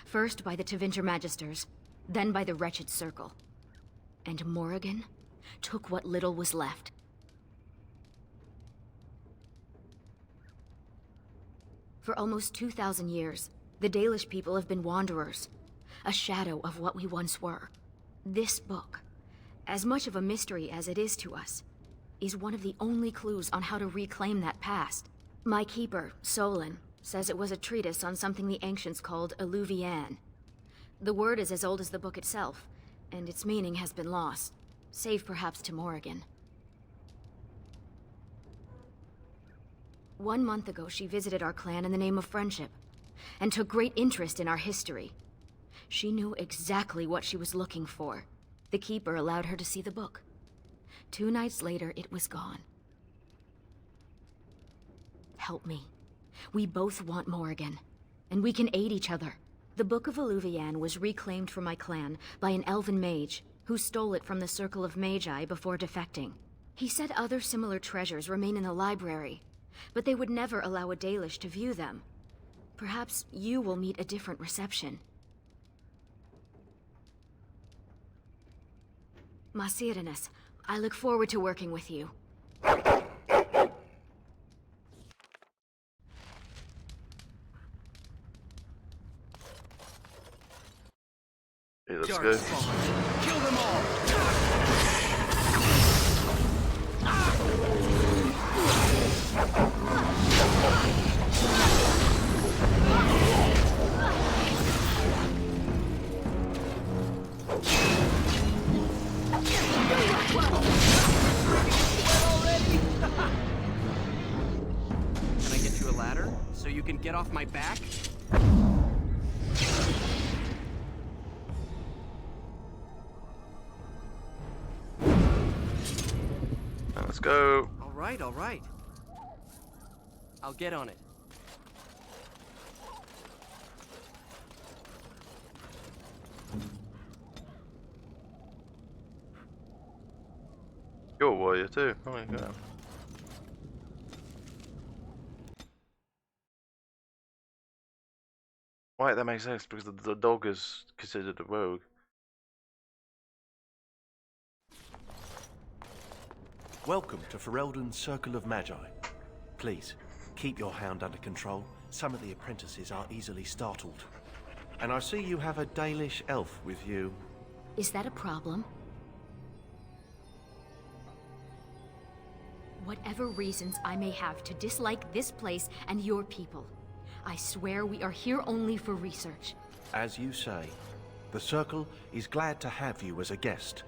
First by the Tevinter Magisters, then by the Wretched Circle. And Morrigan took what little was left. For almost 2,000 years, the Dalish people have been wanderers, a shadow of what we once were. This book, as much of a mystery as it is to us, is one of the only clues on how to reclaim that past. My keeper, Solon, says it was a treatise on something the ancients called Eluvian. The word is as old as the book itself, and its meaning has been lost, save perhaps to Morrigan. 1 month ago, she visited our clan in the name of friendship, and took great interest in our history. She knew exactly what she was looking for. The Keeper allowed her to see the book. 2 nights later, it was gone. Help me. We both want Morrigan, and we can aid each other. The Book of Eluvian was reclaimed for my clan by an elven mage, who stole it from the Circle of Magi before defecting. He said other similar treasures remain in the library, but they would never allow a Dalish to view them. Perhaps you will meet a different reception. Masirinus, I look forward to working with you. Hey, let's go. Kill them all! Can I get you a ladder so you can get off my back? Let's go. All right, all right. I'll get on it. You're a warrior too. Oh my god. Right, that makes sense because the dog is considered a rogue. Welcome to Ferelden's Circle of Magi. Please, keep your hound under control. Some of the apprentices are easily startled. And I see you have a Dalish elf with you. Is that a problem? Whatever reasons I may have to dislike this place and your people, I swear we are here only for research. As you say, The Circle is glad to have you as a guest.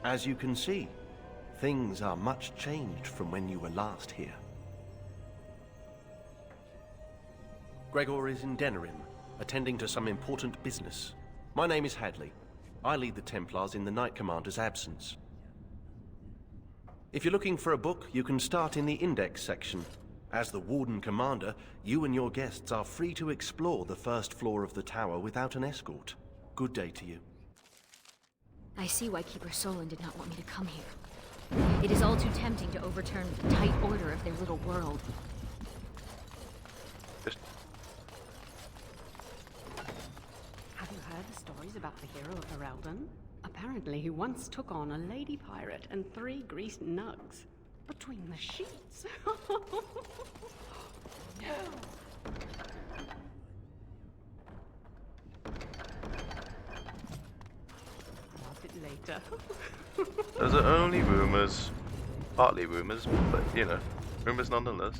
As you can see, things are much changed from when you were last here. Gregor is in Denerim, attending to some important business. My name is Hadley. I lead the Templars in the Knight Commander's absence. If you're looking for a book, you can start in the Index section. As the Warden Commander, you and your guests are free to explore the first floor of the tower without an escort. Good day to you. I see why Keeper Solon did not want me to come here. It is all too tempting to overturn the tight order of their little world. Have you heard the stories about the hero of Ferelden? Apparently he once took on a lady pirate and 3 greased nugs. Between the sheets. No! Later. Those are only rumors. Partly rumors, but you know, rumors nonetheless.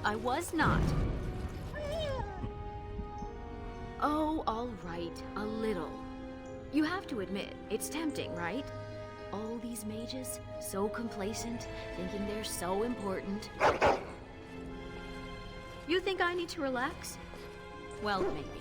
I was not. Oh, all right, a little. You have to admit, it's tempting, right? All these mages, so complacent, thinking they're so important. You think I need to relax? Well, maybe.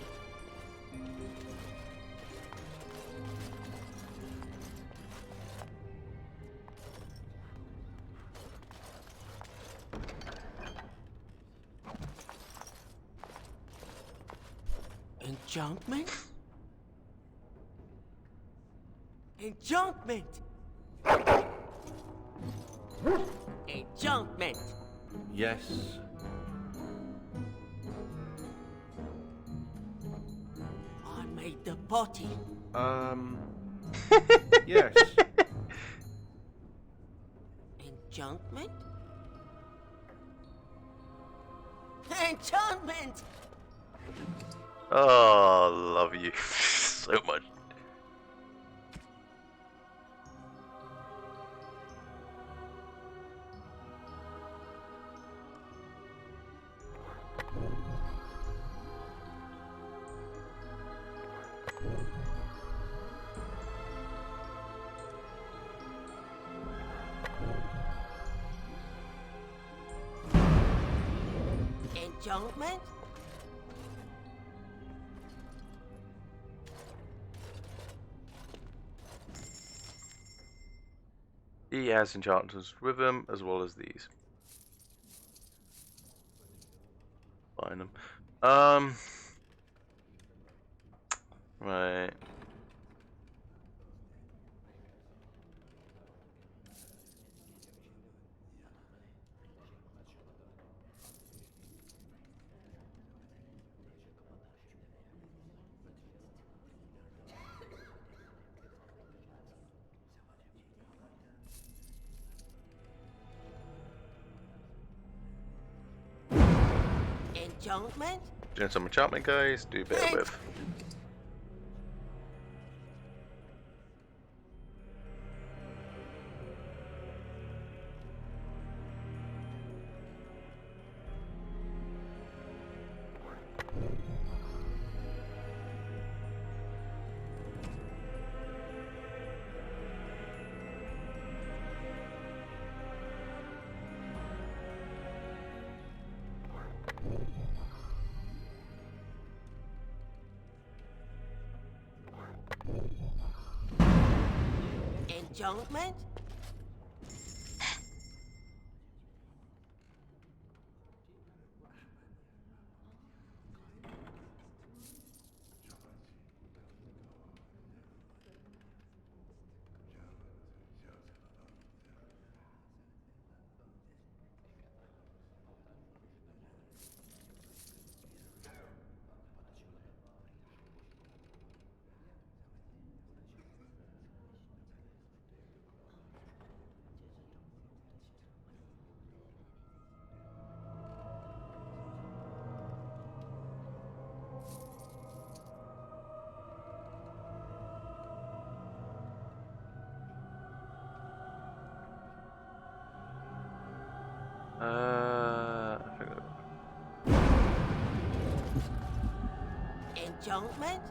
Enchantment? Enchantment! Enchantment! Yes. I made the potty. Yes. Enchantment? Enchantment! Oh, love you so much. Enchantment? He has enchantments with him as well as these. Find them. Right. Enchantment? Doing some enchantment, guys. Do bear with. Enchantment? Enchantment?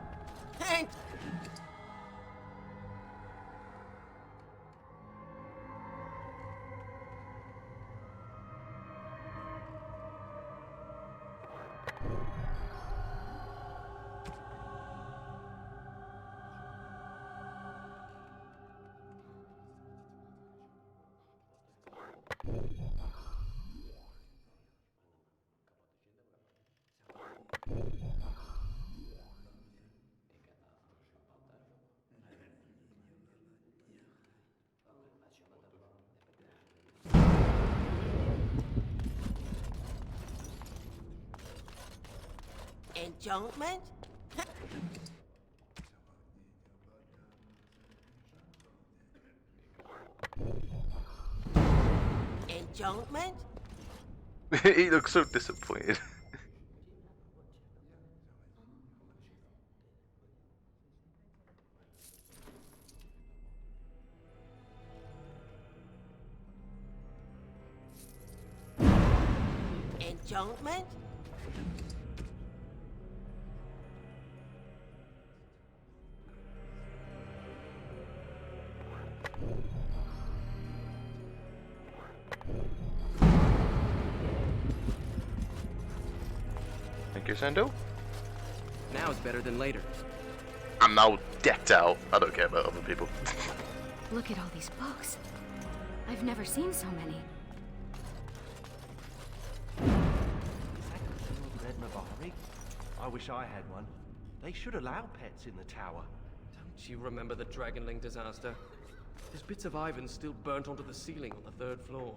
Enchantment? Enchantment? He looks so disappointed. Enchantment? Thank you, Sando. Now is better than later. I'm now decked out. I don't care about other people. Look at all these books. I've never seen so many. Red Mavari? I wish I had one. They should allow pets in the tower. Don't you remember the Dragonling disaster? There's bits of Ivan still burnt onto the ceiling on the 3rd floor.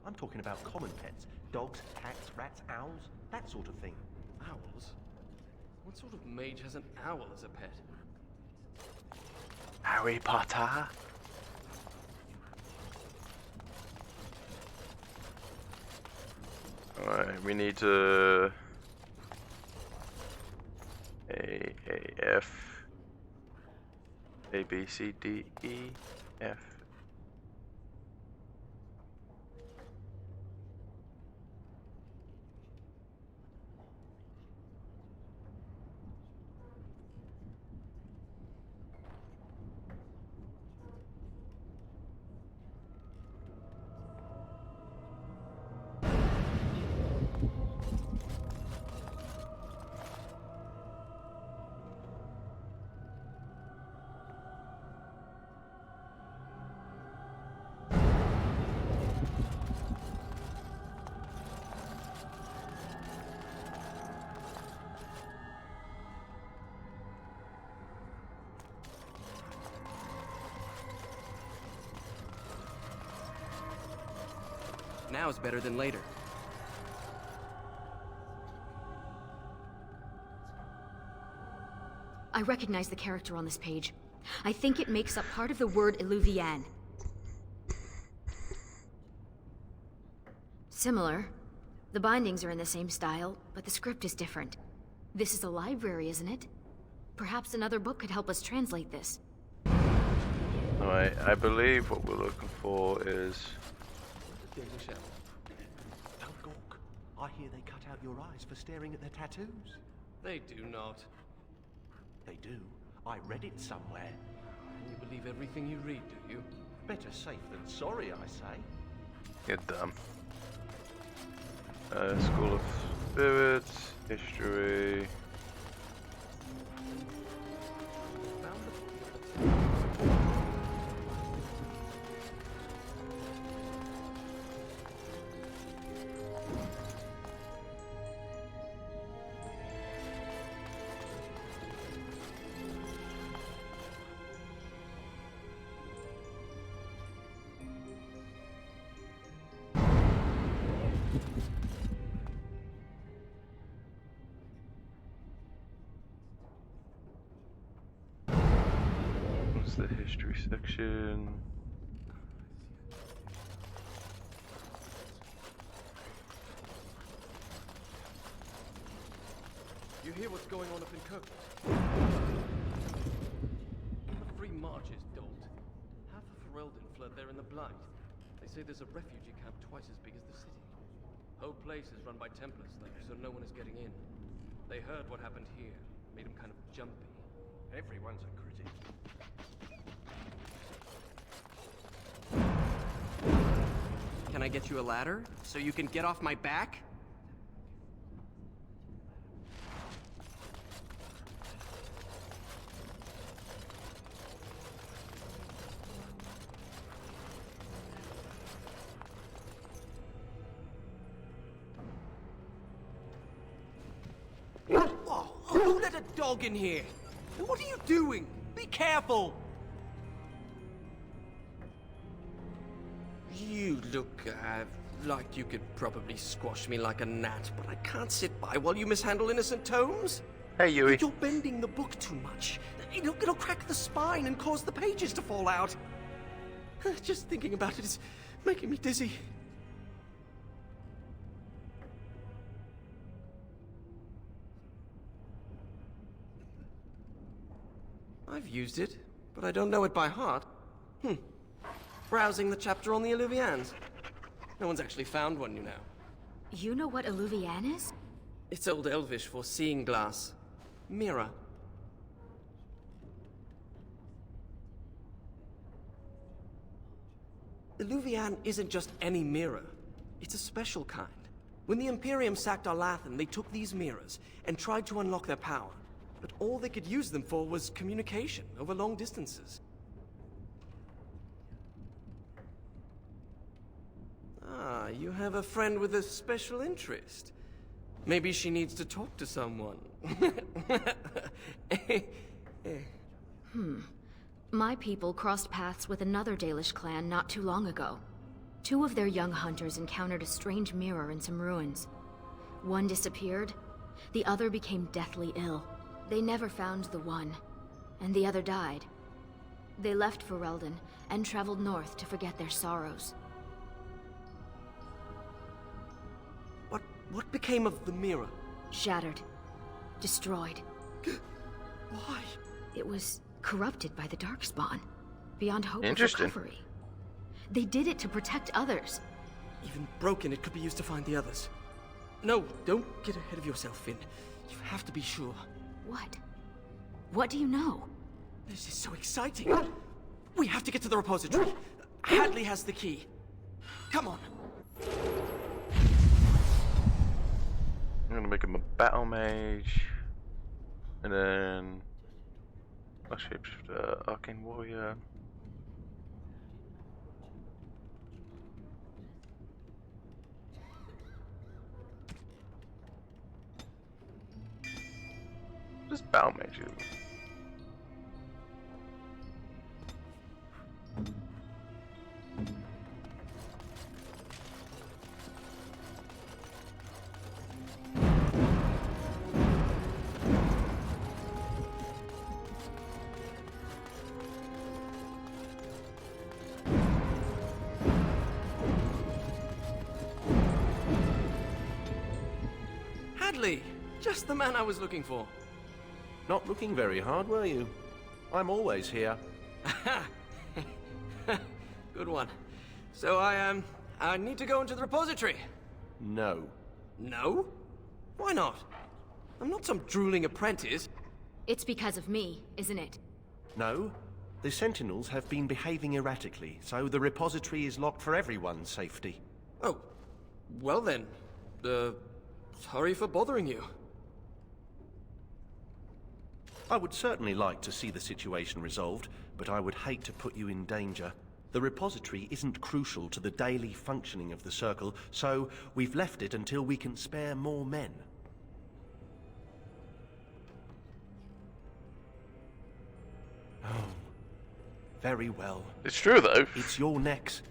I'm talking about common pets. Dogs, cats, rats, owls, that sort of thing. Owls? What sort of mage has an owl as a pet? Harry Potter. Alright, we need to F A B C D E F. Now is better than later. I recognize the character on this page. I think it makes up part of the word Illuvian. Similar. The bindings are in the same style, but the script is different. This is a library, isn't it? Perhaps another book could help us translate this. Alright, I believe what we're looking for is... Elgork, I hear they cut out your eyes for staring at their tattoos. They do not. They do. I read it somewhere. You believe everything you read, do you? Better safe than sorry, I say. You're dumb. School of Spirits, History... the history section. You hear what's going on up in Kirkwood? The Free Marches don't. Half of Ferelden fled there in the Blight. They say there's a refugee camp twice as big as the city. Whole place is run by Templars though, so no one is getting in. They heard what happened here. Made him kind of jumpy. Everyone's a critic. Can I get you a ladder so you can get off my back? Oh, who let a dog in here? And what are you doing? Be careful! You look, like you could probably squash me like a gnat, but I can't sit by while you mishandle innocent tomes. Hey, Yui. You're bending the book too much. It'll crack the spine and cause the pages to fall out. Just thinking about it is making me dizzy. I've used it, but I don't know it by heart. Browsing the chapter on the Illuvians. No one's actually found one, you know. You know what Illuvian is? It's Old Elvish for seeing glass. Mirror. Illuvian isn't just any mirror. It's a special kind. When the Imperium sacked Arlathan, they took these mirrors and tried to unlock their power. But all they could use them for was communication over long distances. Ah, you have a friend with a special interest. Maybe she needs to talk to someone. My people crossed paths with another Dalish clan not too long ago. 2 of their young hunters encountered a strange mirror in some ruins. One disappeared, the other became deathly ill. They never found the one, and the other died. They left Ferelden and traveled north to forget their sorrows. What became of the mirror? Shattered. Destroyed. Why? It was corrupted by the Darkspawn, beyond hope of Interesting. recovery. They did it to protect others. Even broken, it could be used to find the others. No, don't get ahead of yourself, Finn. You have to be sure. What? What do you know? This is so exciting. We have to get to the repository. Hadley has the key. Come on. I'm gonna make him a battle mage, and then a shapeshifter, arcane warrior. Just battle mage. Hadley! Just the man I was looking for. Not looking very hard, were you? I'm always here. Good one. So I need to go into the repository. No. No? Why not? I'm not some drooling apprentice. It's because of me, isn't it? No. The Sentinels have been behaving erratically, so the repository is locked for everyone's safety. Oh. Well then. Sorry for bothering you. I would certainly like to see the situation resolved, but I would hate to put you in danger. The repository isn't crucial to the daily functioning of the Circle, so we've left it until we can spare more men. Oh, very well. It's true, though. It's your necks.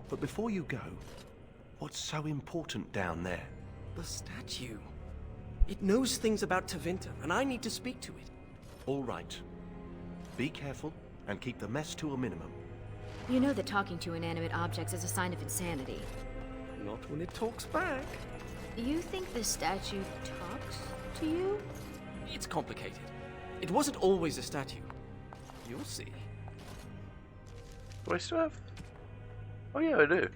But before you go, what's so important down there? The statue. It knows things about Tevinter, and I need to speak to it. All right. Be careful and keep the mess to a minimum. You know that talking to inanimate objects is a sign of insanity. Not when it talks back. You think the statue talks to you? It's complicated. It wasn't always a statue. You'll see. Do I still have... Oh yeah, I do.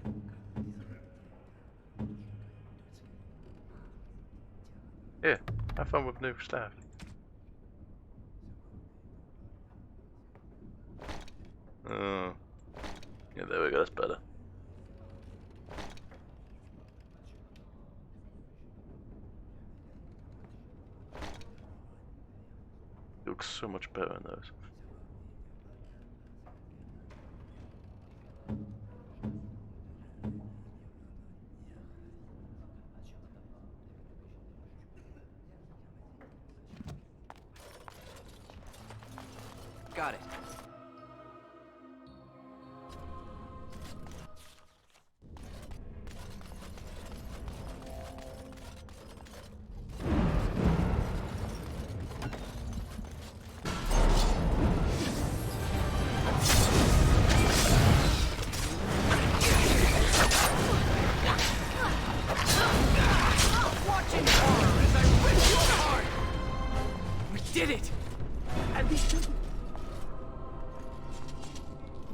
Yeah, have fun with new stuff. Yeah, there we go, that's better. It looks so much better in those. Got it. Watching horror as I rip you apart! We did it! And these two...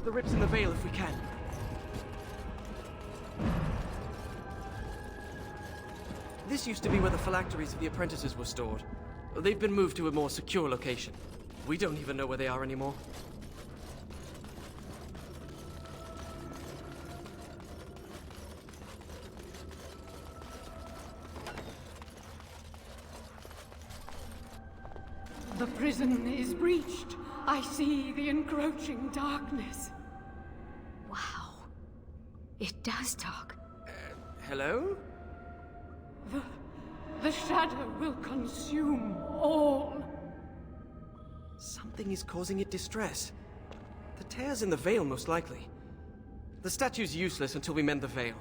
The rips in the veil if we can. This used to be where the phylacteries of the apprentices were stored. They've been moved to a more secure location. We don't even know where they are anymore. The prison is breached. I see the encroaching darkness. Wow. It does talk. Hello? The shadow will consume all. Something is causing it distress. The tears in the veil, most likely. The statue's useless until we mend the veil.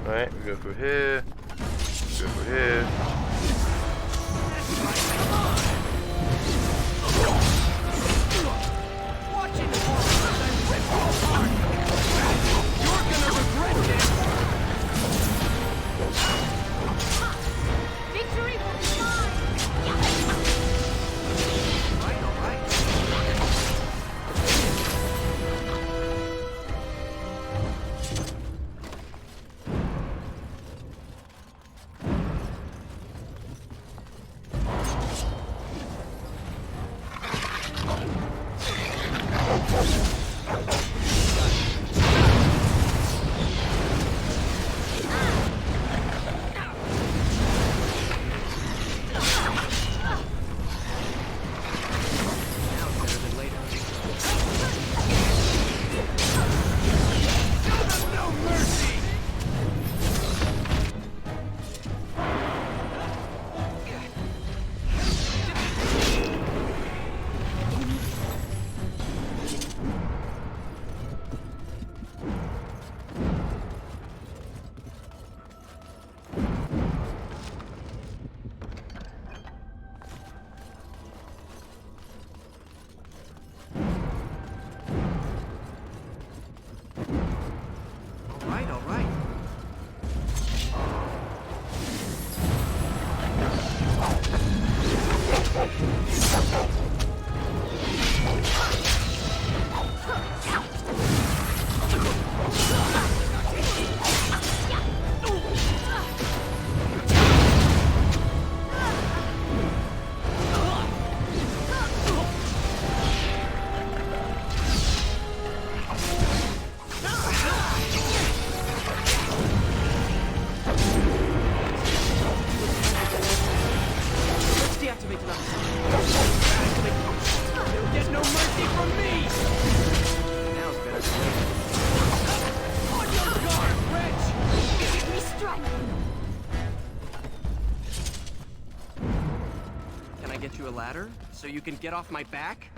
Alright, we go through here. Go through here. Watching horror as I rip you apart! You're gonna regret this! Victory will be mine! All right. A ladder so you can get off my back?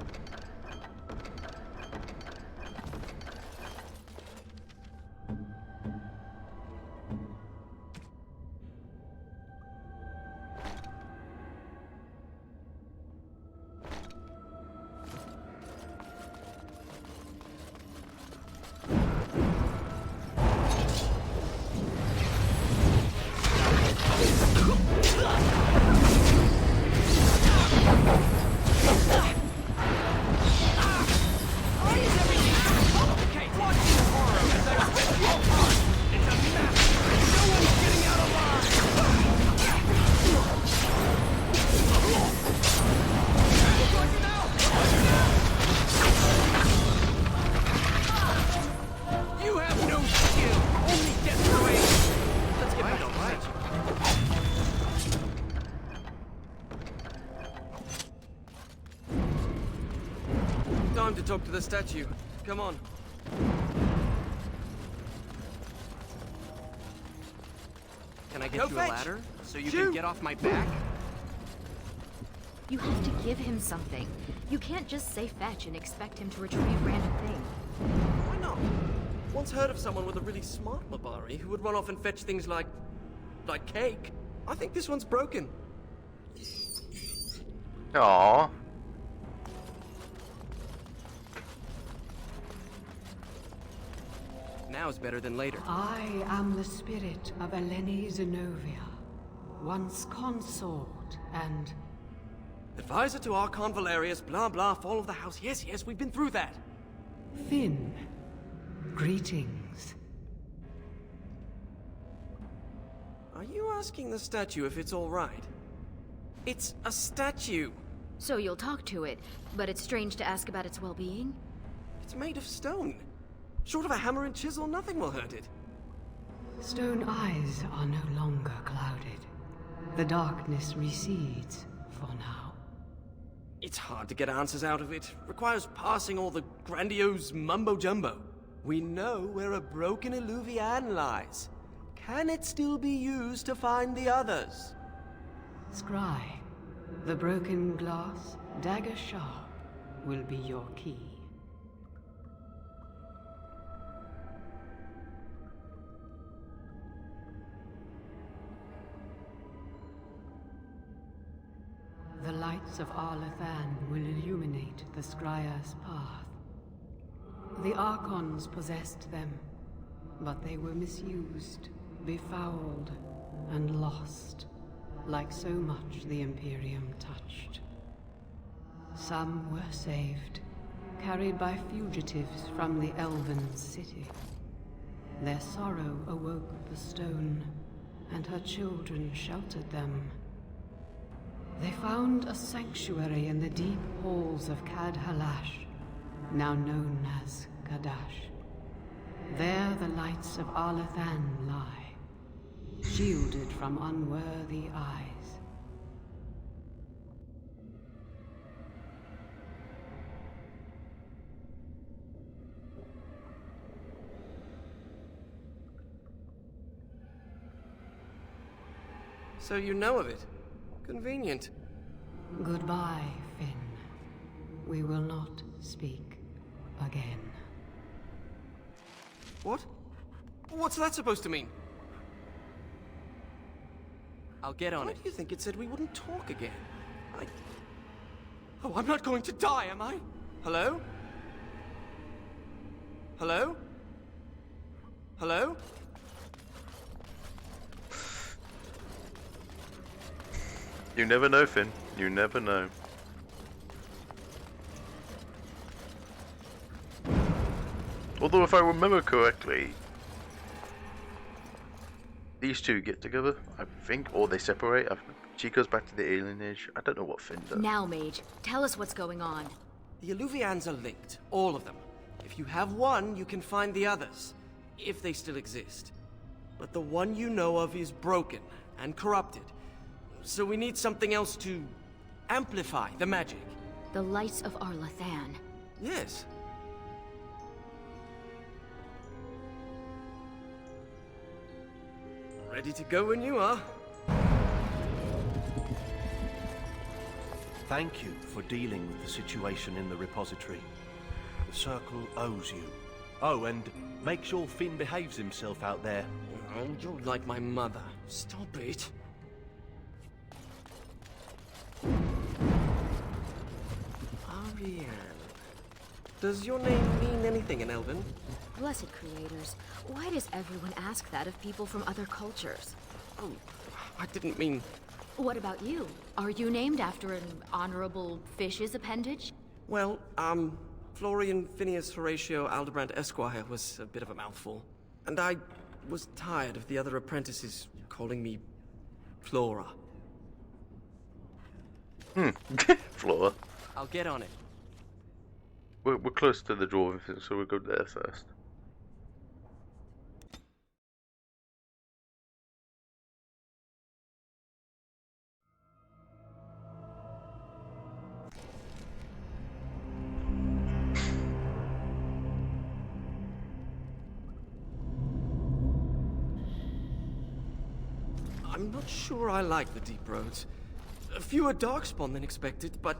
to talk to the statue. Come on. Can I get you a ladder so you can get off my back? You have to give him something. You can't just say fetch and expect him to retrieve random things. Why not? Once heard of someone with a really smart Mabari who would run off and fetch things like cake. I think this one's broken. Aww. Now's better than later. I am the spirit of Eleni Zenobia, once consort and... Advisor to Archon Valerius, blah blah, fall of the house. Yes, yes, we've been through that. Finn. Greetings. Are you asking the statue if it's all right? It's a statue. So you'll talk to it, but it's strange to ask about its well-being? It's made of stone. Short of a hammer and chisel, nothing will hurt it. Stone eyes are no longer clouded. The darkness recedes for now. It's hard to get answers out of it. Requires parsing all the grandiose mumbo-jumbo. We know where a broken Eluvian lies. Can it still be used to find the others? Scry, the broken glass, dagger sharp, will be your key. The lights of Arlathan will illuminate the Scrya's path. The Archons possessed them, but they were misused, befouled, and lost, like so much the Imperium touched. Some were saved, carried by fugitives from the Elven city. Their sorrow awoke the stone, and her children sheltered them. They found a sanctuary in the deep halls of Cad Halash, now known as Kadash. There the lights of Arlathan lie, shielded from unworthy eyes. So you know of it. Convenient. Goodbye, Finn. We will not speak again. What? What's that supposed to mean? I'll get on it. Why do you think it said we wouldn't talk again? Oh, I'm not going to die, am I? Hello? Hello? Hello? You never know, Finn. You never know. Although, if I remember correctly, these two get together, I think, or they separate. She goes back to the alien age. I don't know what Finn does. Now, Mage, tell us what's going on. The Eluvians are linked, all of them. If you have one, you can find the others, if they still exist. But the one you know of is broken and corrupted. So we need something else to amplify the magic. The lights of Arlathan. Yes. Ready to go when you are. Thank you for dealing with the situation in the repository. The Circle owes you. Oh, and make sure Finn behaves himself out there. Oh, you're like my mother. Stop it. Ariane. Does your name mean anything in Elven? Blessed creators, why does everyone ask that of people from other cultures? Oh, I didn't mean... What about you? Are you named after an honorable fish's appendage? Well, Florian Phineas Horatio Aldebrand Esquire was a bit of a mouthful. And I was tired of the other apprentices calling me Flora. Flora. I'll get on it. We're close to the drawing thing, so we'll go there first. I'm not sure I like the deep roads. Fewer darkspawn than expected, but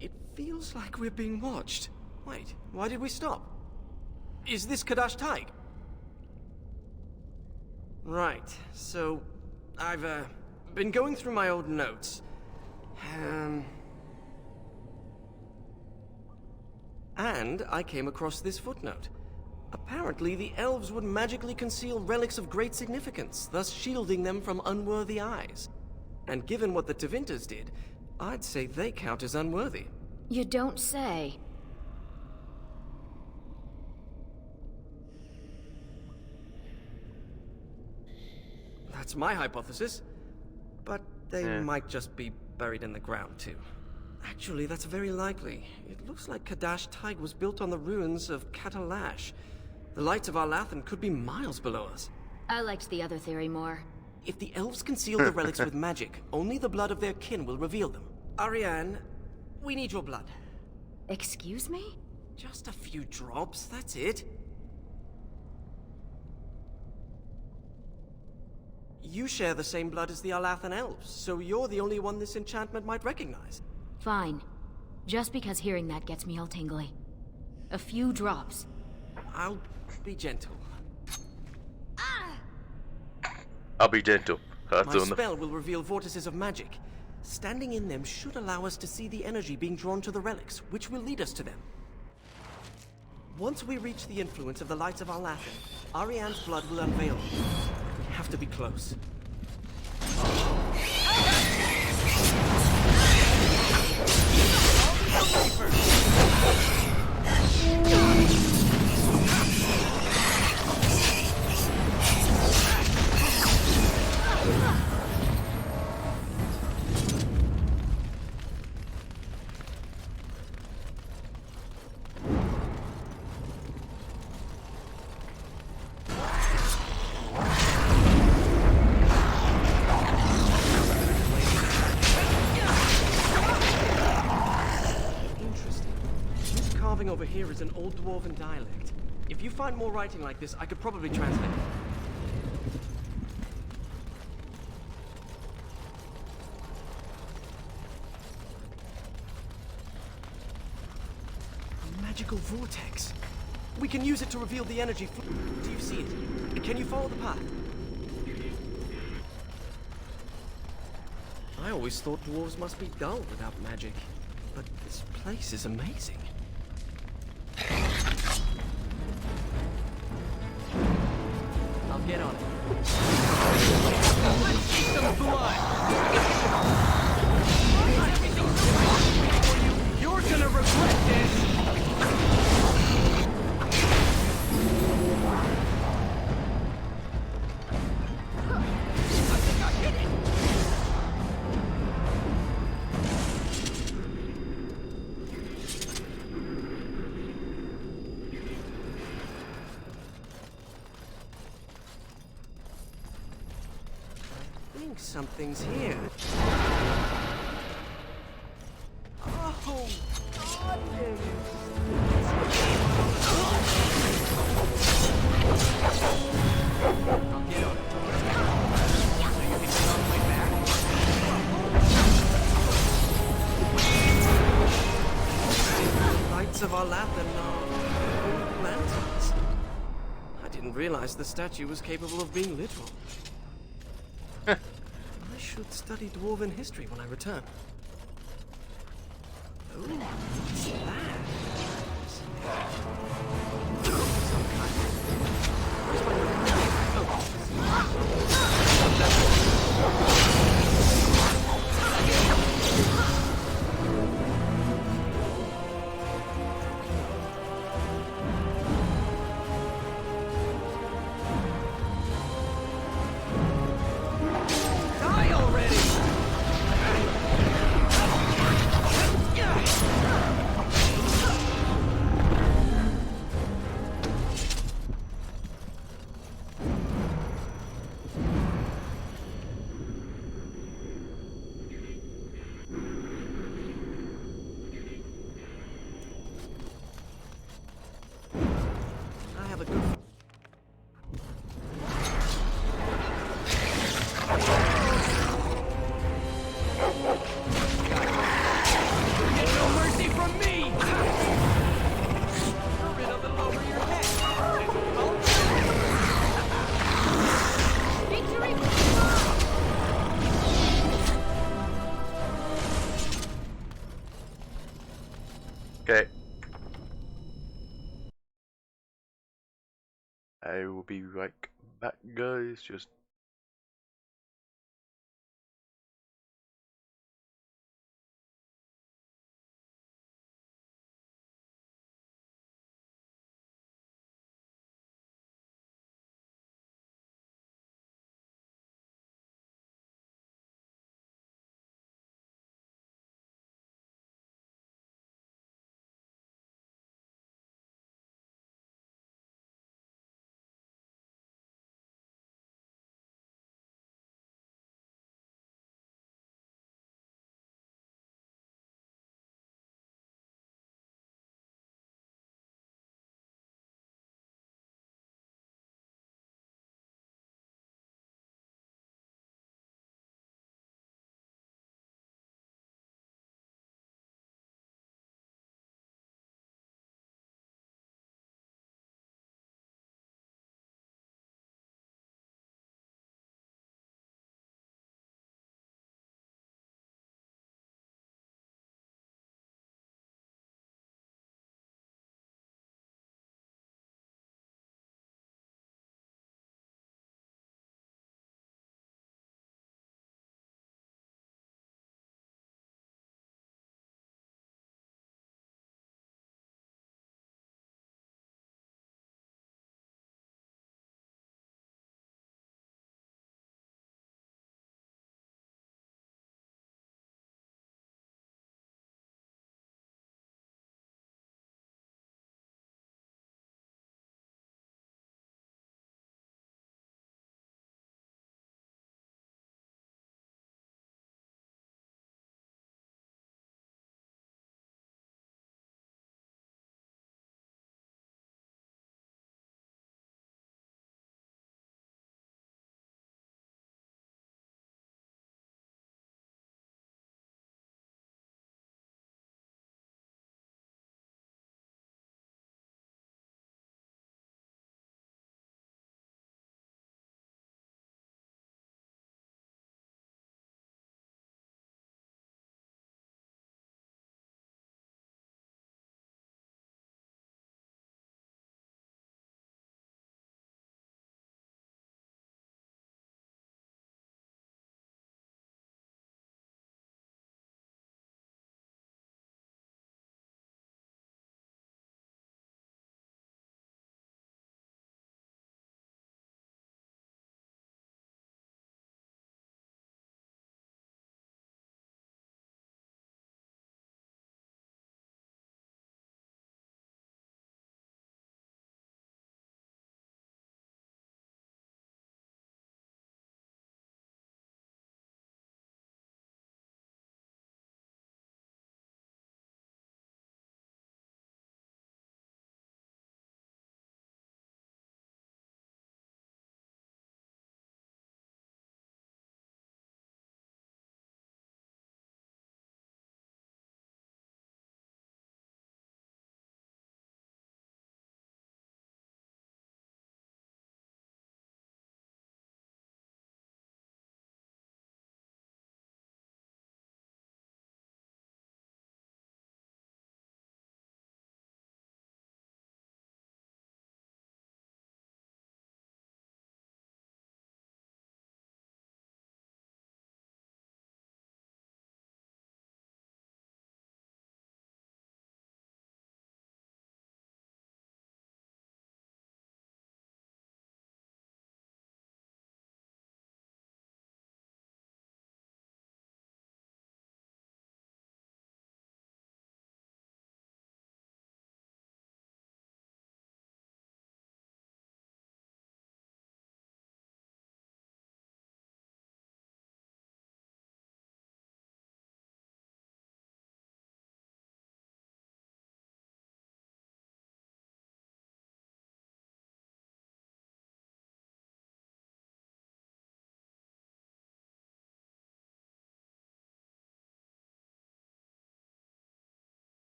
it feels like we're being watched. Wait, why did we stop? Is this Kadash Taig? Right, so I've been going through my old notes. And I came across this footnote. Apparently, the elves would magically conceal relics of great significance, thus shielding them from unworthy eyes. And given what the Tevinters did, I'd say they count as unworthy. You don't say. That's my hypothesis. But they might just be buried in the ground, too. Actually, that's very likely. It looks like Kadash Taig was built on the ruins of Katalash. The lights of Arlathan could be miles below us. I liked the other theory more. If the elves conceal the relics with magic, only the blood of their kin will reveal them. Ariane, we need your blood. Excuse me? Just a few drops, that's it. You share the same blood as the Arlathan elves, so you're the only one this enchantment might recognize. Fine. Just because hearing that gets me all tingly. A few drops. I'll be gentle. I'll be gentle. My spell will reveal vortices of magic. Standing in them should allow us to see the energy being drawn to the relics, which will lead us to them. Once we reach the influence of the lights of Arlathan, Ariane's blood will unveil them. We have to be close. Over here is an old Dwarven dialect. If you find more writing like this, I could probably translate it. A magical vortex. We can use it to reveal the energy. Do you see it? Can you follow the path? I always thought dwarves must be dull without magic, but this place is amazing. I'll get on it. Let's see some blood! You're gonna regret this! I think I hit it! Something's here. Oh, goodness! I'll get on it. So you can get on my back? Lights of Arlathan are lanterns. I didn't realize the statue was capable of being literal. I should study Dwarven history when I return. Oh, what's that? Some kind of... Where's Die already! Okay. I will be right back, guys. Just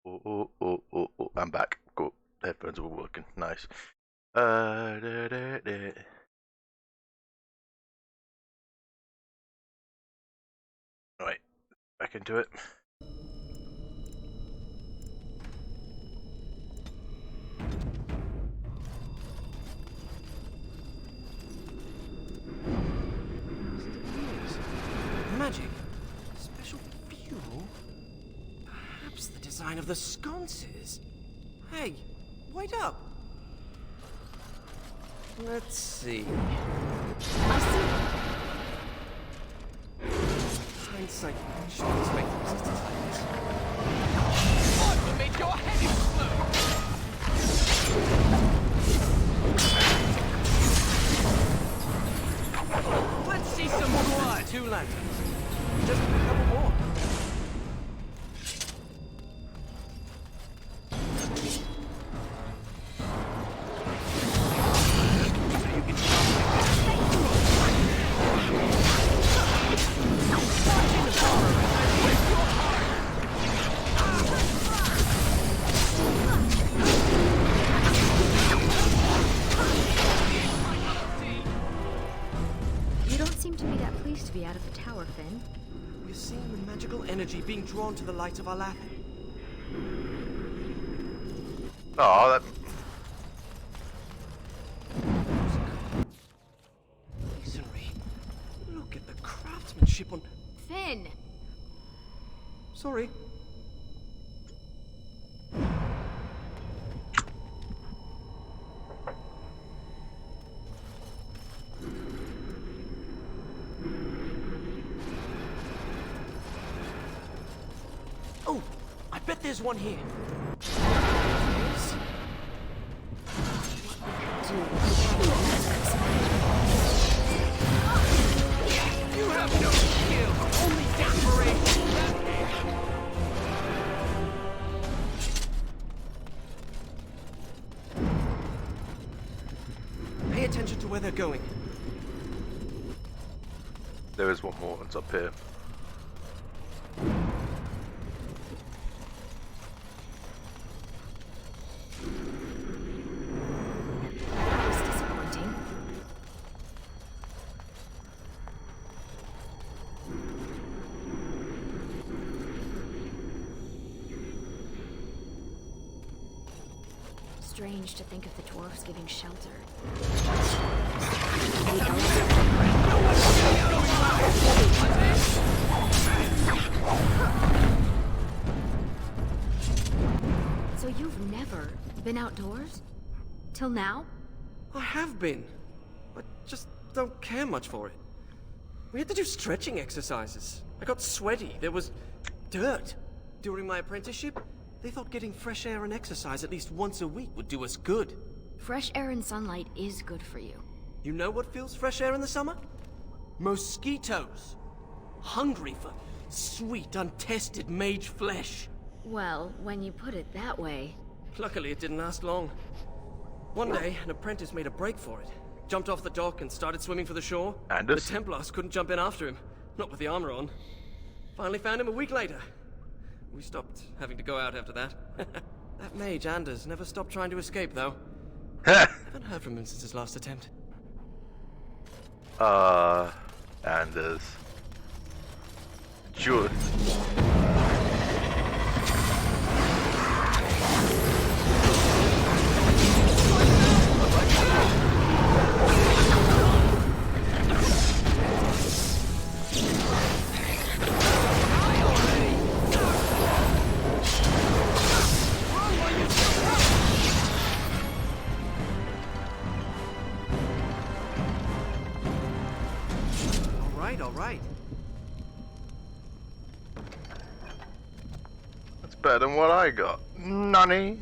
Oh, I'm back. Cool. Headphones were working. Nice. Right, back into it. Magic? Special fuel? Perhaps the design of the sconces? Hey, wait up! Let's see. Hindsight should expect resistance like this. What will make your head explode? Let's see some blood! 2 lanterns. Just a couple more. You don't seem to be that pleased to be out of the tower, Finn. We're seeing the magical energy being drawn to the light of Alathan. Oh, that. Masonry. Look at the craftsmanship on. Finn! Sorry. Oh, I bet there's one here. You have no skill, only desperation. Pay attention to where they're going. There is one more. It's up here. That was disappointing. Strange to think of the dwarves giving shelter. So you've never been outdoors? Till now? I have been. I just don't care much for it. We had to do stretching exercises. I got sweaty. There was dirt. During my apprenticeship, they thought getting fresh air and exercise at least once a week would do us good. Fresh air and sunlight is good for you. You know what fills fresh air in the summer? Mosquitoes. Hungry for sweet, untested mage flesh. Well, when you put it that way... Luckily, it didn't last long. One day, an apprentice made a break for it. Jumped off the dock and started swimming for the shore. Anders? The Templars couldn't jump in after him. Not with the armor on. Finally found him a week later. We stopped having to go out after that. That mage, Anders, never stopped trying to escape, though. Haven't heard from him since his last attempt. Anders. Should. All right. That's better than what I got. Nunny.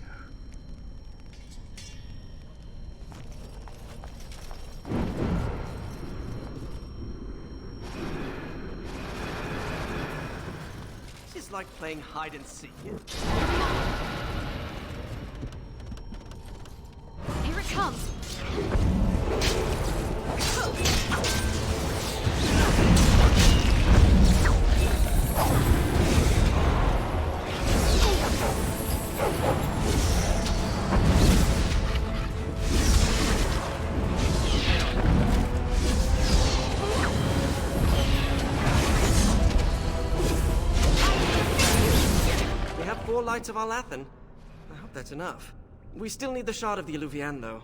This is like playing hide and seek. Here it comes! more lights of Arlathan. I hope that's enough. We still need the shard of the Eluvian, though.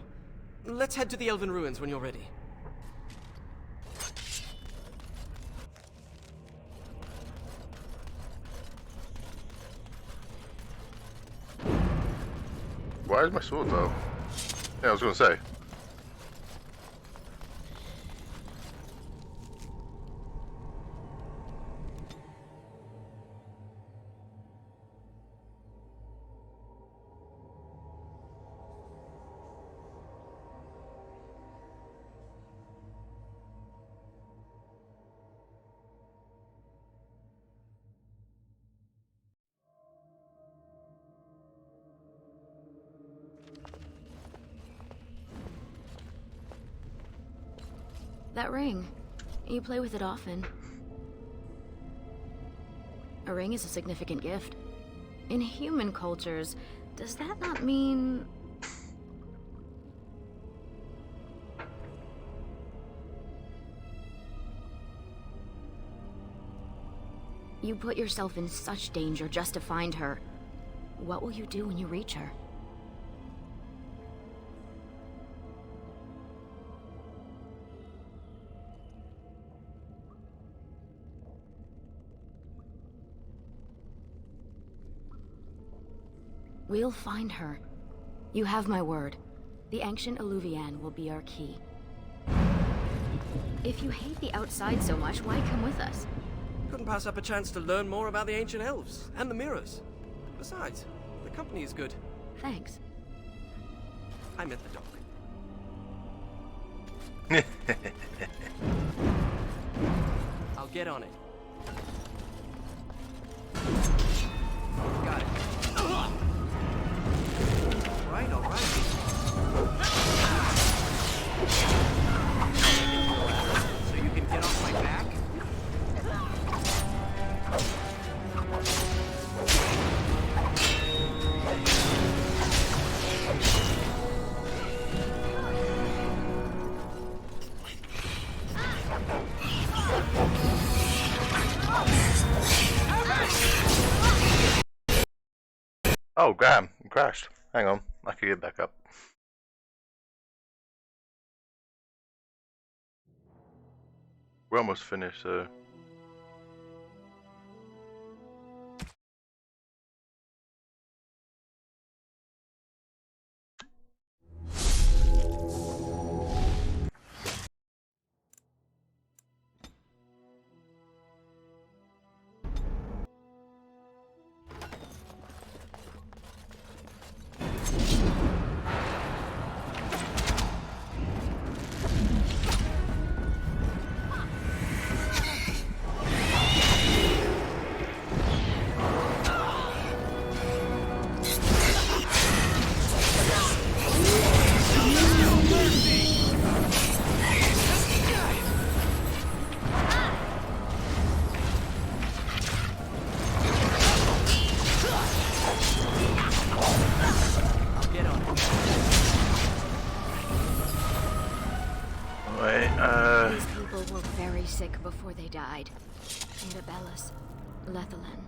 Let's head to the Elven Ruins when you're ready. Why is my sword though? Yeah, I was gonna say. That ring. You play with it often. A ring is a significant gift. In human cultures, does that not mean... You put yourself in such danger just to find her. What will you do when you reach her? We'll find her. You have my word. The ancient Eluvian will be our key. If you hate the outside so much, why come with us? Couldn't pass up a chance to learn more about the ancient elves and the mirrors. Besides, the company is good. Thanks. I meant the dog. I'll get on it. Got it. All right. So you can get off my back? Oh, Graham, you crashed. Hang on, I can get back up. We're almost finished, so... These people were very sick before they died. Mirabellus, Lethalin.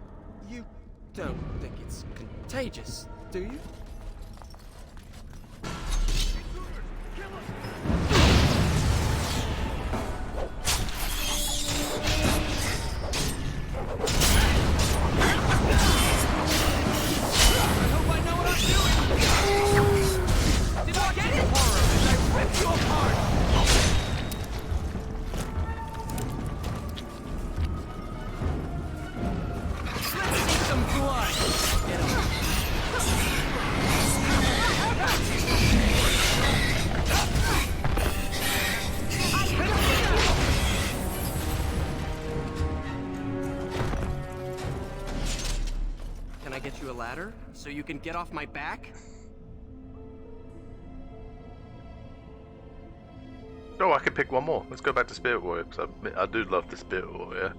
You don't think it's contagious, do you? So you can get off my back? Oh, I can pick one more. Let's go back to Spirit Warrior, because I do love the Spirit Warrior.